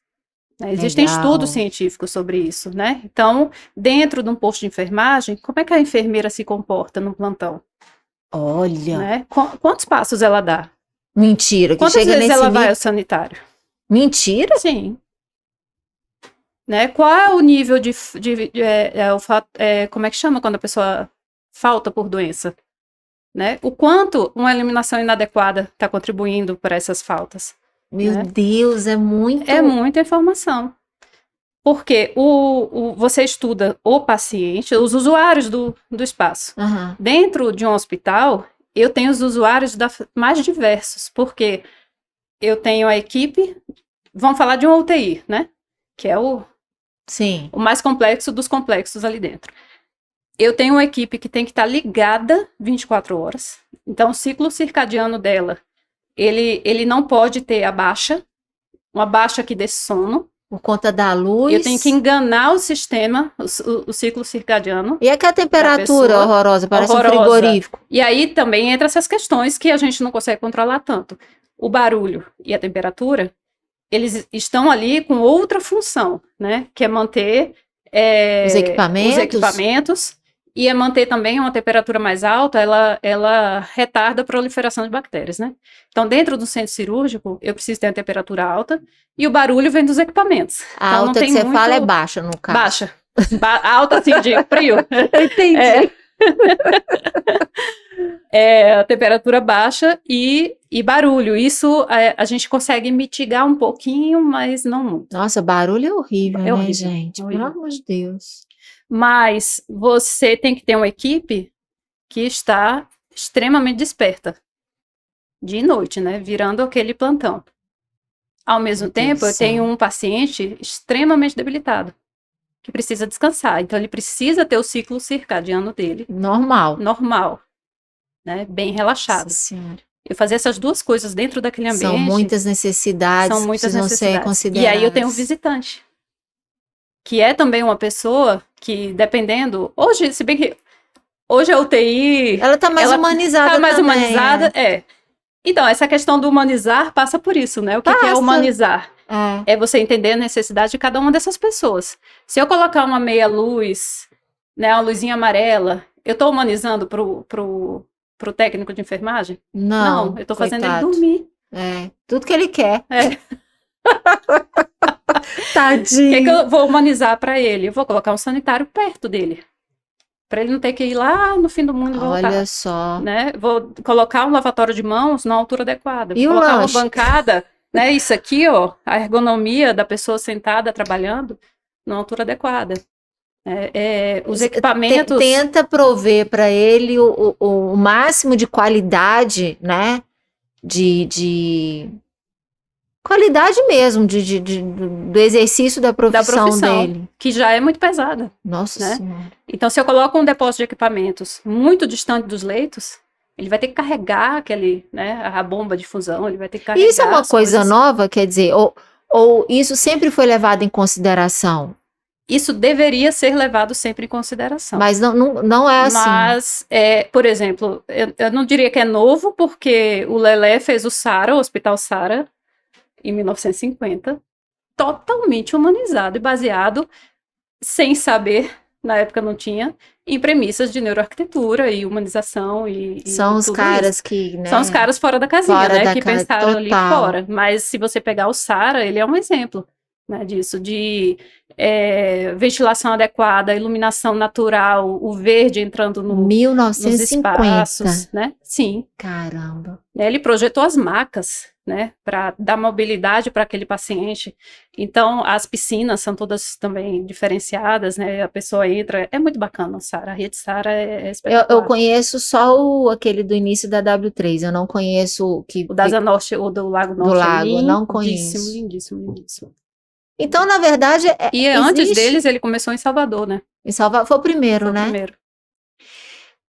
Né? Existem estudos científicos sobre isso, né? Então, dentro de um posto de enfermagem, como é que a enfermeira se comporta no plantão? Olha. Né? Quantos passos ela dá? Mentira. Que Quantas chega vezes nesse ela vai ao sanitário? Mentira? Sim. Né? Qual é o nível como é que chama quando a pessoa falta por doença? Né? O quanto uma eliminação inadequada está contribuindo para essas faltas? Meu Deus, é muito... É muita informação. Porque você estuda o paciente, os usuários do espaço. Dentro de um hospital, eu tenho os usuários mais diversos, porque eu tenho a equipe, vamos falar de uma UTI, né? Que é o mais complexo dos complexos ali dentro. Eu tenho uma equipe que tem que estar ligada 24 horas. Então, o ciclo circadiano dela, ele não pode ter uma baixa que dê sono. Por conta da luz. Eu tenho que enganar o sistema, o ciclo circadiano. E aquela temperatura horrorosa, parece um frigorífico. E aí também entra essas questões que a gente não consegue controlar tanto. O barulho e a temperatura, eles estão ali com outra função, né? Que é manter os equipamentos. E é manter também uma temperatura mais alta, ela retarda a proliferação de bactérias, né? Então, dentro do centro cirúrgico, eu preciso ter uma temperatura alta e o barulho vem dos equipamentos. A então, alta que você fala é baixa, no caso. Baixa. Alta, assim, de frio. Entendi. A temperatura baixa e barulho. Isso a gente consegue mitigar um pouquinho, mas não muito. Nossa, barulho é horrível, né, horrível, gente? horrível. Pelo amor de Deus. Mas você tem que ter uma equipe que está extremamente desperta. De noite, né? Virando aquele plantão. Ao mesmo Meu Deus tempo, do eu tenho céu. um paciente extremamente debilitado, que precisa descansar. Então, ele precisa ter o ciclo circadiano dele Normal. normal, né? Bem Nossa relaxado. Senhora. Eu fazer essas duas coisas dentro daquele São ambiente muitas são necessidades que muitas precisam ser necessidades. E aí eu tenho um consideradas. visitante, que é também uma pessoa que, dependendo... Hoje, se bem que hoje a UTI, Ela tá mais ela humanizada tá mais também, humanizada, Então, essa questão do humanizar passa por isso, né? O que é Passa. humanizar? É. É você entender a necessidade de cada uma dessas pessoas. Se eu colocar uma meia luz, né, uma luzinha amarela, eu tô humanizando pro técnico de enfermagem? Não, Não, eu tô fazendo ele coitado. dormir. É. Tudo que ele quer. É. O que é que Tadinho. eu vou humanizar para ele? Eu vou colocar um sanitário perto dele, para ele não ter que ir lá no fim do mundo e Olha voltar, só. né? Vou colocar um lavatório de mãos na altura adequada, vou E o colocar uma lanche? bancada, né? Isso aqui, ó, a ergonomia da pessoa sentada trabalhando na altura adequada. Os equipamentos, Tenta prover para ele o máximo de qualidade, né? De qualidade mesmo, do exercício da da profissão profissão, dele. que já é muito pesada, Nossa né? Senhora. Então, se eu coloco um depósito de equipamentos muito distante dos leitos, ele vai ter que carregar aquele, né, a bomba de fusão, ele vai ter que E isso é carregar uma as coisa coisas. nova, quer dizer, ou isso sempre foi levado em consideração, Isso deveria ser levado sempre em consideração. mas não é assim. Mas, por exemplo, eu não diria que é novo, porque o Lelé fez o SARA, o Hospital SARA, em 1950, totalmente humanizado e baseado, sem saber, na época não tinha, em premissas de neuroarquitetura e humanização São e os tudo caras isso. que, São os né, caras fora da casinha, fora né, da que casa, pensaram ali total. fora. Mas se você pegar o SARA, ele é um exemplo, né, disso, de ventilação adequada, iluminação natural, o verde entrando nos 1950. espaços, né? Sim. Caramba. Ele projetou as macas, né, para dar mobilidade para aquele paciente. Então, as piscinas são todas também diferenciadas, né? A pessoa entra, é muito bacana o SARA, a rede SARA é Eu espetacular. conheço só aquele do início da W3, eu não conheço o que O da Asa Norte, ou do Lago do Norte, é lago, eu não lindíssimo, conheço. lindíssimo, lindíssimo. Então, na verdade, E antes existe. deles, ele começou em Salvador, né? Em Salvador, foi o primeiro, Foi o né? primeiro.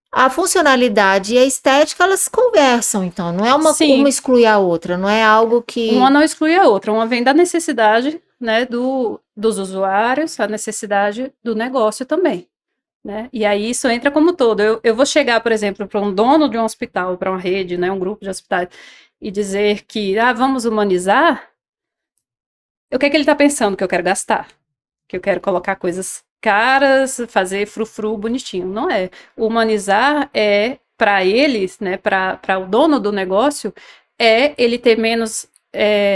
A funcionalidade e a estética, elas conversam, então, não é uma Sim, exclui a outra, não é algo que... uma não exclui a outra, uma vem da necessidade, né, dos usuários, a necessidade do negócio também, né? E aí isso entra como todo. Eu vou chegar, por exemplo, para um dono de um hospital, para uma rede, né, um grupo de hospitais, e dizer que, vamos humanizar, o que é que ele está pensando que eu quero gastar? Que eu quero colocar coisas caras, fazer frufru bonitinho. Não é. Humanizar é, para eles, né, para o dono do negócio, é ele ter menos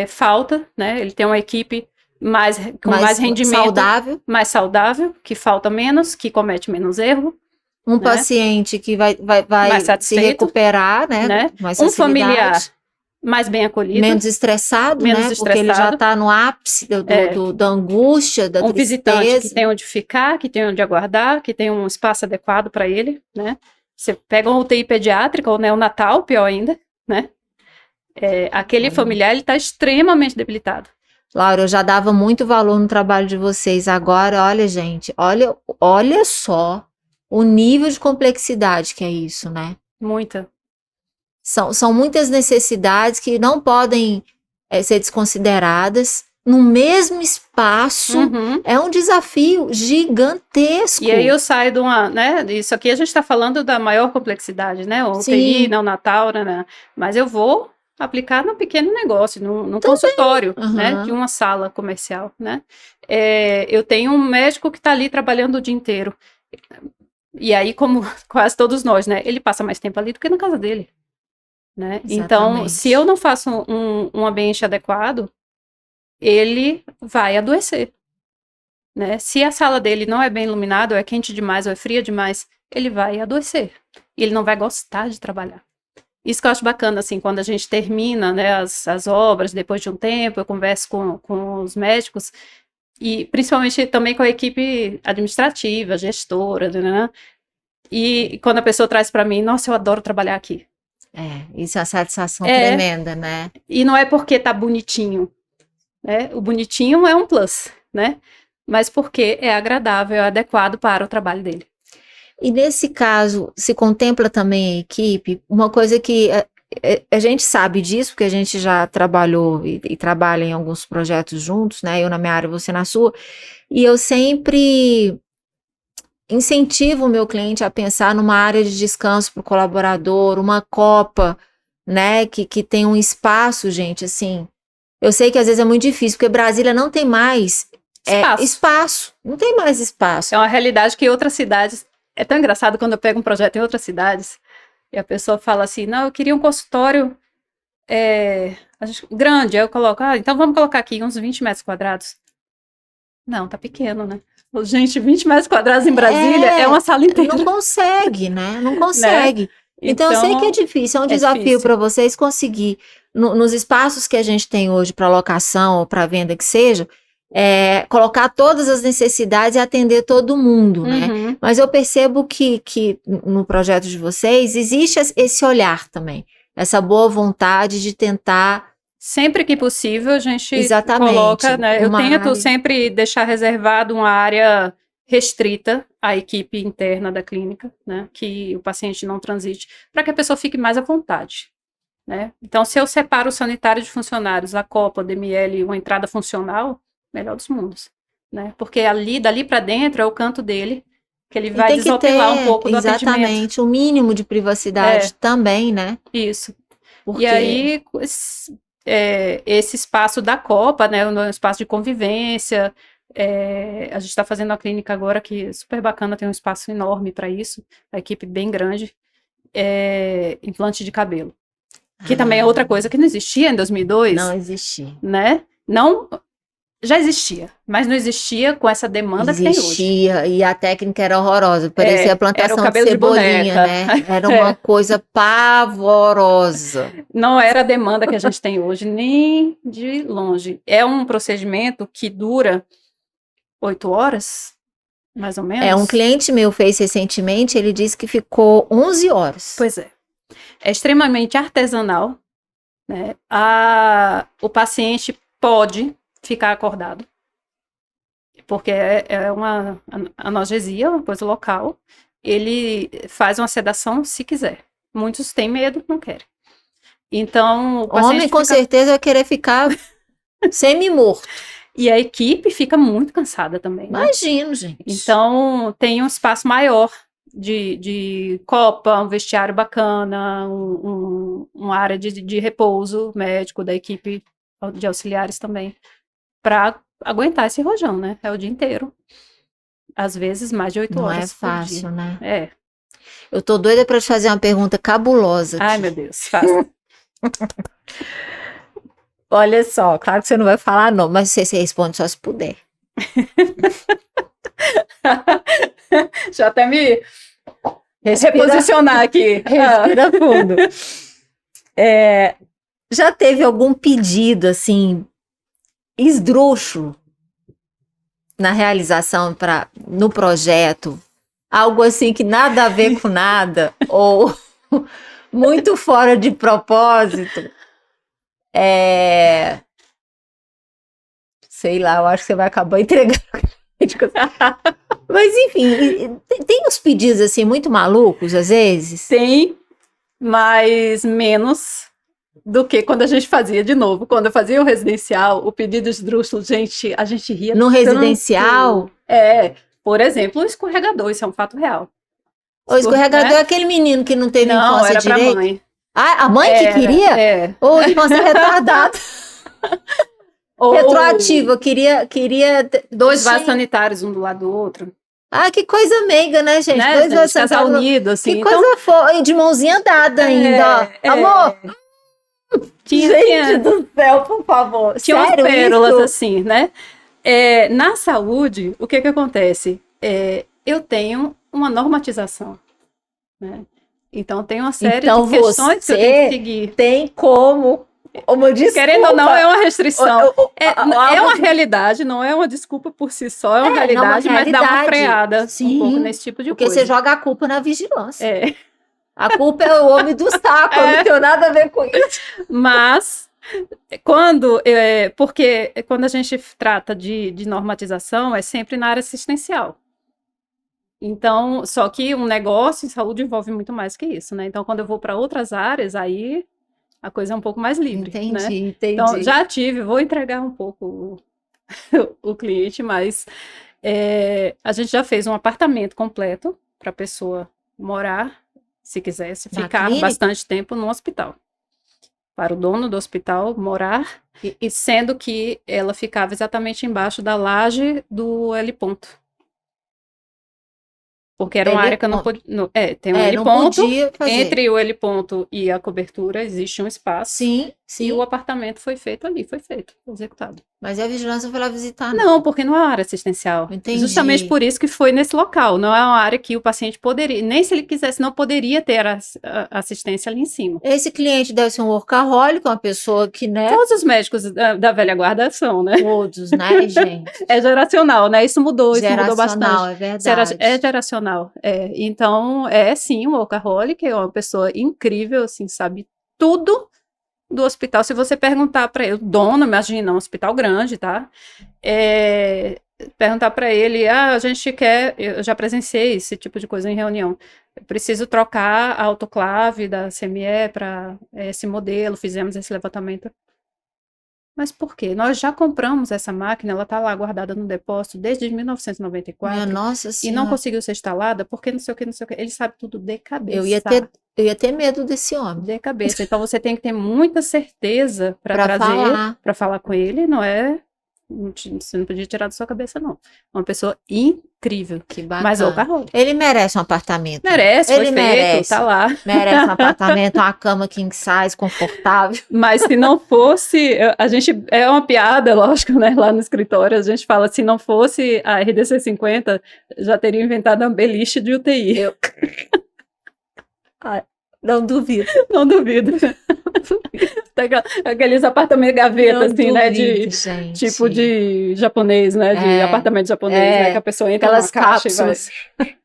falta, né? Ele ter uma equipe com mais rendimento, mais saudável, que falta menos, que comete menos erro, Um né? paciente que vai Mais se satisfeito, recuperar, né? Com mais facilidade. familiar mais bem acolhido. Menos estressado, menos né? estressado. Porque ele já está no ápice da angústia, da tristeza. Visitante que tem onde ficar, que tem onde aguardar, que tem um espaço adequado para ele, né? Você pega uma UTI pediátrica ou neonatal, pior ainda, né? Aquele familiar, ele está extremamente debilitado. Laura, eu já dava muito valor no trabalho de vocês. Agora, olha, gente, olha só o nível de complexidade que é isso, né? Muita. São muitas necessidades que não podem ser desconsideradas. No mesmo espaço, é um desafio gigantesco. E aí eu saio de uma, né, isso aqui a gente está falando da maior complexidade, né, o UTI, neonatal, né, mas eu vou aplicar num pequeno negócio, num consultório, né, de uma sala comercial, né. Eu tenho um médico que está ali trabalhando o dia inteiro, e aí, como quase todos nós, né, ele passa mais tempo ali do que na casa dele, né. Então, se eu não faço um ambiente adequado, ele vai adoecer, né? Se a sala dele não é bem iluminada, ou é quente demais, ou é fria demais, ele vai adoecer. E ele não vai gostar de trabalhar. Isso que eu acho bacana, assim, quando a gente termina, né, as obras, depois de um tempo, eu converso com os médicos, e principalmente também com a equipe administrativa, gestora, né? E quando a pessoa traz para mim, nossa, eu adoro trabalhar aqui. Isso é uma satisfação tremenda, né? E não é porque tá bonitinho. né? O bonitinho é um plus, né? Mas porque é agradável, é adequado para o trabalho dele. E nesse caso, se contempla também a equipe, uma coisa que a gente sabe disso, porque a gente já trabalhou e trabalha em alguns projetos juntos, né? Eu na minha área, você na sua, e eu sempre incentivo o meu cliente a pensar numa área de descanso para o colaborador, uma copa, né? Que tem um espaço, gente, assim. Eu sei que às vezes é muito difícil, porque Brasília não tem mais espaço, não tem mais espaço. É uma realidade que outras cidades. É tão engraçado quando eu pego um projeto em outras cidades e a pessoa fala assim: não, eu queria um consultório grande. Aí eu coloco, então vamos colocar aqui uns 20 metros quadrados. Não, tá pequeno, né? Gente, 20 metros quadrados em Brasília é uma sala inteira. Não consegue, né? Não consegue. Né? Então, eu sei que é difícil, é um desafio para vocês conseguir, nos espaços que a gente tem hoje para locação ou para venda que seja, colocar todas as necessidades e atender todo mundo, né? Mas eu percebo que no projeto de vocês existe esse olhar também, essa boa vontade de tentar. Sempre que possível a gente coloca, né? Eu tento sempre deixar reservado uma área restrita à equipe interna da clínica, né? Que o paciente não transite, para que a pessoa fique mais à vontade, né? Então, se eu separo o sanitário de funcionários, a copa, o DML, uma entrada funcional, melhor dos mundos, né? Porque dali para dentro é o canto dele, que ele vai desopilar um pouco do atendimento. Exatamente, o mínimo de privacidade também, né? Isso. Porque... E aí, esse espaço da copa, né? Um espaço de convivência. A gente está fazendo uma clínica agora que é super bacana, tem um espaço enorme para isso, a equipe bem grande. Implante de cabelo. Que também é outra coisa que não existia em 2002. Não existia. Né? Não... Já existia, mas não existia com essa demanda que tem hoje. Existia, e a técnica era horrorosa, parecia a plantação de cebolinha, né? Era uma coisa pavorosa. Não era a demanda que a gente tem hoje, nem de longe. É um procedimento que dura 8 horas, mais ou menos. Um cliente meu fez recentemente, ele disse que ficou 11 horas. Pois é. É extremamente artesanal, né? O paciente pode ficar acordado, porque é uma analgesia, uma coisa local. Ele faz uma sedação se quiser. Muitos têm medo, não querem. Então, o paciente homem com certeza vai querer ficar semi-morto. E a equipe fica muito cansada também, né? Imagino, gente. Então, tem um espaço maior de copa, um vestiário bacana, uma área de repouso médico da equipe de auxiliares também, para aguentar esse rojão, né? É o dia inteiro. Às vezes, mais de 8 horas. Não é fácil, né? Eu tô doida para te fazer uma pergunta cabulosa aqui. Ai, meu Deus, faça. Olha só, claro que você não vai falar não, mas você responde só se puder. Deixa eu até me reposicionar aqui. Respira fundo. Já teve algum pedido, assim, esdrúxulo na realização no projeto, algo assim que nada a ver com nada, ou muito fora de propósito? Sei lá, eu acho que você vai acabar entregando. Mas enfim, tem uns pedidos assim muito malucos às vezes? Tem, mas menos do que quando a gente fazia de novo. Quando eu fazia o residencial, o pedido esdrúxulo, gente, a gente ria no residencial? Por exemplo, o escorregador, isso é um fato real. O escorregador é aquele menino que não teve infância direito? Não, era pra mãe. A mãe que queria? Ou infância retardada? Retroativa, queria 2 vasos sanitários, um do lado do outro. Que coisa meiga, né, gente? Né, 2 vasos casal unido, assim. Que coisa fofa, de mãozinha dada ainda, ó. Amor! Gente do céu, por favor. Tinha umas pérolas assim, né? Na saúde, o que acontece? Eu tenho uma normatização, né? Então, tem uma série de questões que eu tenho que seguir. Tem como desculpa. Querendo ou não, é uma restrição. É uma realidade, não é uma desculpa por si só, é uma realidade, mas dá uma freada um pouco nesse tipo de coisa. Porque você joga a culpa na vigilância. A culpa é o homem do saco, eu não tenho nada a ver com isso. Mas Porque quando a gente trata de normatização, é sempre na área assistencial. Então, só que um negócio em saúde envolve muito mais que isso, né? Então, quando eu vou para outras áreas, aí a coisa é um pouco mais livre, né? Entendi. Então, já vou entregar um pouco o cliente, mas a gente já fez um apartamento completo para a pessoa morar, se quisesse, Na ficar clínica? bastante tempo no hospital. Para o dono do hospital morar, e sendo que ela ficava exatamente embaixo da laje do L ponto. Porque era uma área que eu não podia. Tem um L não ponto. podia fazer. Entre o L ponto e a cobertura existe um espaço. Sim, sim. E o apartamento foi feito ali, foi executado. Mas a vigilância foi lá visitar, Não, porque não é uma área assistencial. Entendi. Justamente por isso que foi nesse local. Não é uma área que o paciente poderia, nem se ele quisesse, não poderia ter a assistência ali em cima. Esse cliente deve ser um workaholic, uma pessoa que, né? Todos os médicos da velha guarda são, né? Todos, né, gente? É geracional, né? Isso mudou bastante. É verdade. É geracional. Então, sim, um workaholic, é uma pessoa incrível, assim, sabe tudo do hospital. Se você perguntar para ele, dono, imagina, um hospital grande, tá? Perguntar para ele, a gente quer, eu já presenciei esse tipo de coisa em reunião, eu preciso trocar a autoclave da CME para esse modelo, fizemos esse levantamento. Mas por quê? Nós já compramos essa máquina, ela está lá guardada no depósito desde 1994. Minha Nossa e Senhora. não conseguiu ser instalada porque não sei o que. Ele sabe tudo de cabeça. Eu ia ter medo desse homem. De cabeça. Então você tem que ter muita certeza para trazer, para falar com ele, não é? Você não podia tirar da sua cabeça, não. Uma pessoa incrível. Que bacana. Mas workaholic. Ele merece um apartamento. Merece, ele foi merece. feito, tá lá. Merece um apartamento, uma cama king size, confortável. Mas se não fosse, a gente, é uma piada, lógico, né, lá no escritório, a gente fala, se não fosse a RDC 50, já teria inventado uma beliche de UTI. Não duvido. Não duvido. Aqueles apartamentos gaveta, assim, duvido, né? Gente. Tipo de japonês, né? De apartamento japonês, né? Que a pessoa entra numa caixa cápsulas. e vai.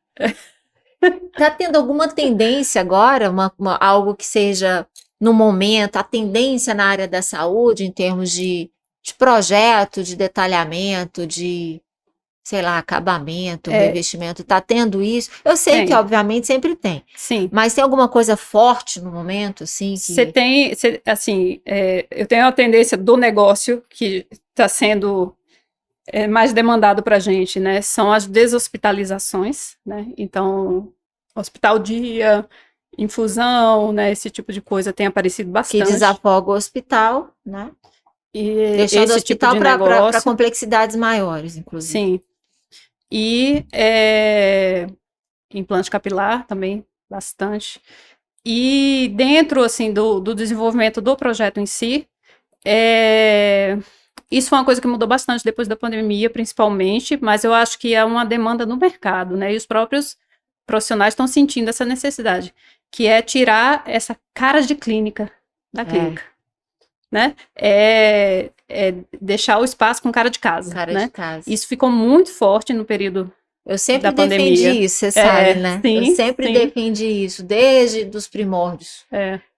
Tá tendo alguma tendência agora, algo que seja no momento, a tendência na área da saúde, em termos de projeto, de detalhamento, de, sei lá, acabamento, revestimento, tá tendo isso? Eu sei que, obviamente, sempre tem. Sim. Mas tem alguma coisa forte no momento, assim? Eu tenho a tendência do negócio que está sendo mais demandado para a gente, né? São as deshospitalizações, né? Então, hospital dia, infusão, né? Esse tipo de coisa tem aparecido bastante. Que desafoga o hospital, né? E deixando o hospital tipo para complexidades maiores, inclusive. Sim. E implante capilar também, bastante. E dentro, assim, do desenvolvimento do projeto em si, isso foi uma coisa que mudou bastante depois da pandemia, principalmente, mas eu acho que é uma demanda no mercado, né? E os próprios profissionais estão sentindo essa necessidade, que é tirar essa cara de clínica da clínica, né? Deixar o espaço com cara de casa, né? De casa. Isso ficou muito forte no período eu sempre da pandemia. Defendi isso, você sabe, né? Sim, eu sempre defendi isso, desde os primórdios.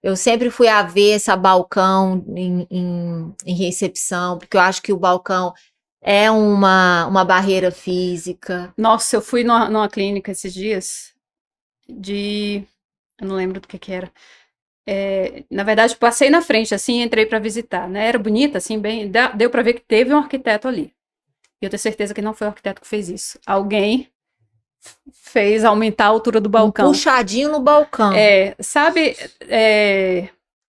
Eu sempre fui avessa a balcão em recepção, porque eu acho que o balcão é uma barreira física. Nossa, eu fui numa clínica esses dias, eu não lembro do que era. Na verdade, passei na frente, assim, entrei para visitar, né? Era bonita, assim, deu para ver que teve um arquiteto ali. E eu tenho certeza que não foi o arquiteto que fez isso. Alguém fez aumentar a altura do balcão. Um puxadinho no balcão. Sabe,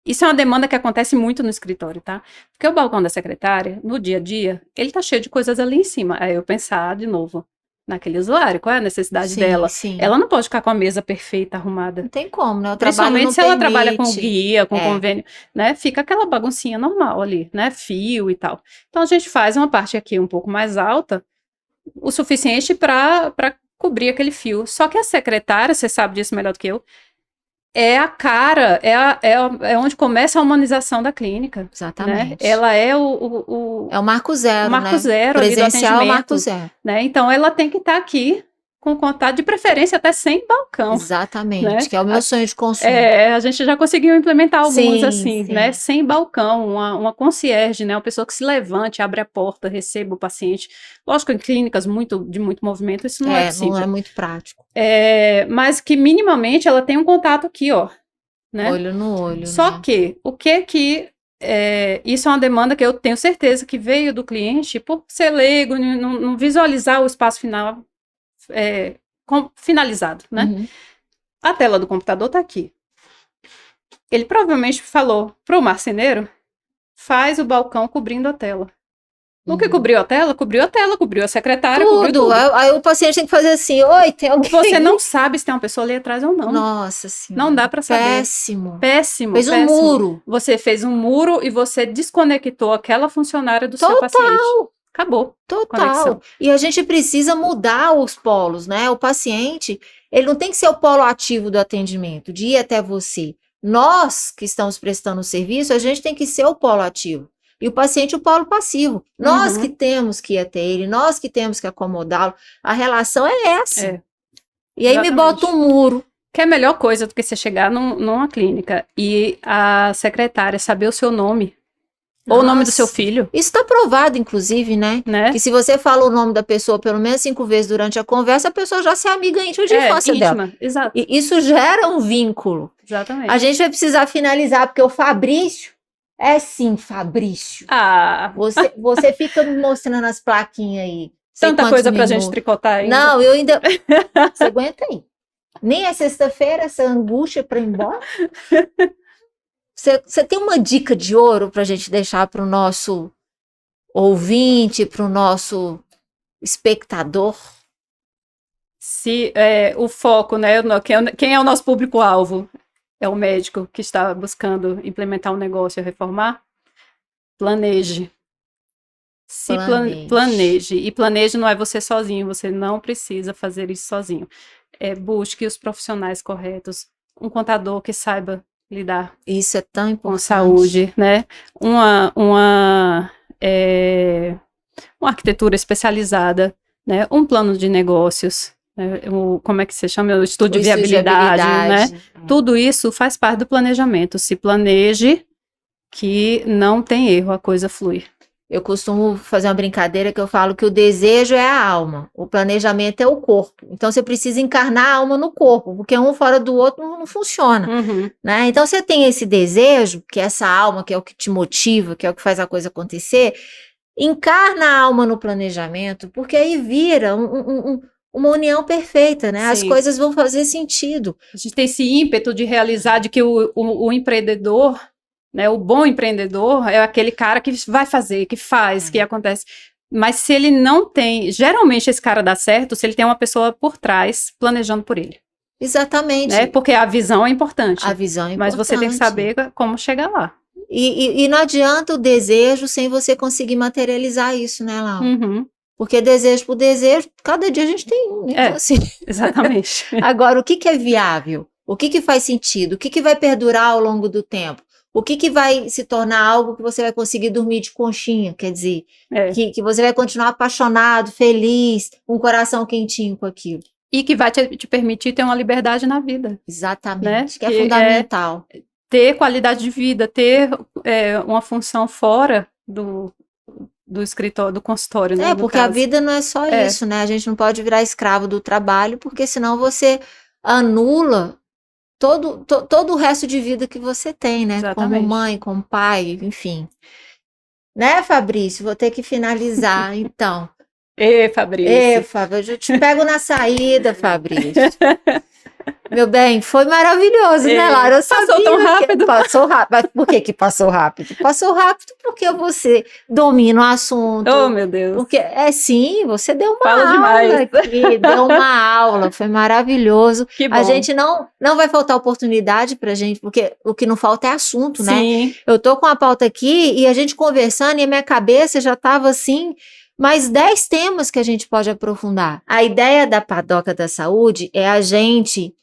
isso é uma demanda que acontece muito no escritório, tá? Porque o balcão da secretária, no dia a dia, ele tá cheio de coisas ali em cima. Aí eu pensar de novo naquele usuário, qual é a necessidade dela? Sim. Ela não pode ficar com a mesa perfeita, arrumada. Não tem como, né? Principalmente se ela trabalha com guia, com convênio, né? Fica aquela baguncinha normal ali, né? Fio e tal. Então a gente faz uma parte aqui um pouco mais alta, o suficiente para cobrir aquele fio. Só que a secretária, você sabe disso melhor do que eu, é a cara, é onde começa a humanização da clínica. Exatamente. Né? Ela é é o marco zero, o marco né? zero Presencial ali do é o marco zero. Né? Então, ela tem que estar aqui com contato, de preferência até sem balcão. Exatamente, né? que é o meu sonho de consumo. A gente já conseguiu implementar alguns Sim, assim, sim. né? Sem balcão, uma concierge, né? Uma pessoa que se levante, abre a porta, receba o paciente. Lógico, em clínicas de muito movimento, isso não é possível. Não é muito prático. Mas que minimamente ela tem um contato aqui, ó, né? Olho no olho, Só né? que, isso é uma demanda que eu tenho certeza que veio do cliente por ser leigo, não visualizar o espaço final finalizado, né? Uhum. A tela do computador tá aqui. Ele provavelmente falou pro marceneiro, faz o balcão cobrindo a tela. O que cobriu a tela? Cobriu a tela, cobriu a secretária, cobriu tudo. Aí o paciente tem que fazer assim, oi, tem alguém? Você não sabe se tem uma pessoa ali atrás ou não. Nossa senhora. Não dá para saber. Péssimo. Péssimo. Fez um muro. Você fez um muro e você desconectou aquela funcionária do seu paciente. Acabou. Total. Conexão. E a gente precisa mudar os polos, né? O paciente, ele não tem que ser o polo ativo do atendimento, de ir até você. Nós que estamos prestando o serviço, a gente tem que ser o polo ativo. E o paciente, o polo passivo. Nós que temos que ir até ele, nós que temos que acomodá-lo. A relação é essa. E aí me bota um muro. Que é a melhor coisa do que você chegar numa clínica e a secretária saber o seu nome. Ou o nome do seu filho. Isso está provado, inclusive, né? Que se você fala o nome da pessoa pelo menos 5 vezes durante a conversa, a pessoa já se é amiga íntima de infância dela. Exato. E isso gera um vínculo. Exatamente. A gente vai precisar finalizar, porque o Fabrício é sim, Fabrício. Você fica me mostrando as plaquinhas aí. Tanta coisa pra gente tricotar ainda. Não, eu ainda... Você aguenta aí. Nem é sexta-feira, essa angústia para ir embora. Você tem uma dica de ouro para a gente deixar para o nosso ouvinte, para o nosso espectador? Se o foco, né? Quem é o nosso público-alvo? É o médico que está buscando implementar um negócio e reformar? Planeje. Planeje. E planeje não é você sozinho, você não precisa fazer isso sozinho. Busque os profissionais corretos, um contador que saiba lidar. Isso é tão importante. Com saúde, né? Uma arquitetura especializada, né? Um plano de negócios, né? Como é que se chama? O estudo de viabilidade, né? Tudo isso faz parte do planejamento. Se planeje, que não tem erro, a coisa flui. Eu costumo fazer uma brincadeira que eu falo que o desejo é a alma, o planejamento é o corpo. Então, você precisa encarnar a alma no corpo, porque um fora do outro não funciona. Né? Então, você tem esse desejo, que é essa alma, que é o que te motiva, que é o que faz a coisa acontecer, encarna a alma no planejamento, porque aí vira uma união perfeita, né? Sim. As coisas vão fazer sentido. A gente tem esse ímpeto de realizar, de que o empreendedor... Né, o bom empreendedor é aquele cara que vai fazer, que faz, que acontece. Mas se ele não tem... Geralmente esse cara dá certo se ele tem uma pessoa por trás planejando por ele. Exatamente. Né? Porque a visão é importante. A visão é importante. Mas você tem que saber como chegar lá. E não adianta o desejo sem você conseguir materializar isso, né, Laura? Porque desejo por desejo, cada dia a gente tem um. Então, assim... Exatamente. Agora, o que é viável? O que faz sentido? O que vai perdurar ao longo do tempo? O que vai se tornar algo que você vai conseguir dormir de conchinha, quer dizer, que você vai continuar apaixonado, feliz, com o coração quentinho com aquilo. E que vai te permitir ter uma liberdade na vida. Exatamente, né? Que é fundamental. Ter qualidade de vida, ter uma função fora do escritório, do consultório, né? Porque a vida não é só isso, né? A gente não pode virar escravo do trabalho, porque senão você anula todo o resto de vida que você tem, né? Exatamente. Como mãe, como pai, enfim. Né, Fabrício? Vou ter que finalizar, então. Fabrício. Fabrício, eu te pego na saída, Fabrício. Meu bem, foi maravilhoso, né, Lara? Eu sabia passou tão rápido. Passou rápido. Mas por que passou rápido? Passou rápido porque você domina o assunto. Oh, meu Deus. Porque, sim, você deu uma Fala aula demais. aqui, deu uma aula, foi maravilhoso. Que bom. A gente não vai faltar oportunidade pra gente, porque o que não falta é assunto, né? Sim. Eu tô com a pauta aqui e a gente conversando e a minha cabeça já tava assim... mais 10 temas que a gente pode aprofundar. A ideia da Padoca da Saúde é a gente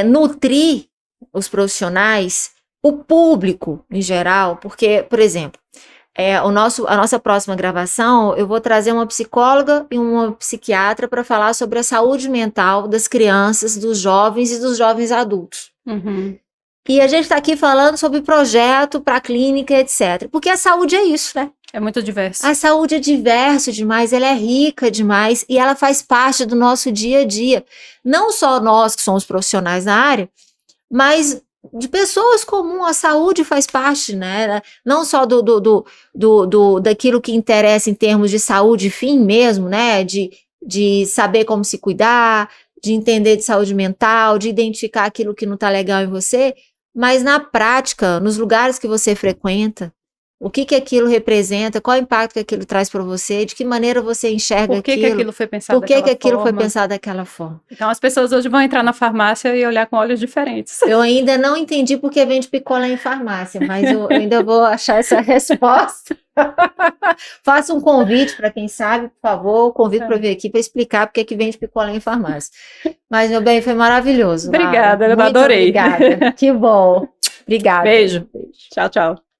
nutrir os profissionais, o público em geral, porque, por exemplo, a nossa próxima gravação, eu vou trazer uma psicóloga e uma psiquiatra para falar sobre a saúde mental das crianças, dos jovens e dos jovens adultos. Uhum. E a gente está aqui falando sobre projeto para clínica, etc. Porque a saúde é isso, né? É muito diverso. A saúde é diversa demais, ela é rica demais e ela faz parte do nosso dia a dia. Não só nós que somos profissionais na área, mas de pessoas comuns. A saúde faz parte, né? Não só daquilo que interessa em termos de saúde fim mesmo, né? De saber como se cuidar, de entender de saúde mental, de identificar aquilo que não está legal em você, mas na prática, nos lugares que você frequenta, o que aquilo representa, qual o impacto que aquilo traz para você, de que maneira você enxerga Por que aquilo. aquilo foi pensado Por que daquela aquilo foi forma? pensado daquela forma? Então as pessoas hoje vão entrar na farmácia e olhar com olhos diferentes. Eu ainda não entendi por que vende picolé em farmácia, mas eu ainda vou achar essa resposta. Faça um convite para quem sabe, por favor, convido para vir aqui para explicar por que vende picolé em farmácia. Mas, meu bem, foi maravilhoso. Obrigada, Lara. eu Muito adorei. Obrigada. Que bom. Obrigada. Beijo. Tchau, tchau.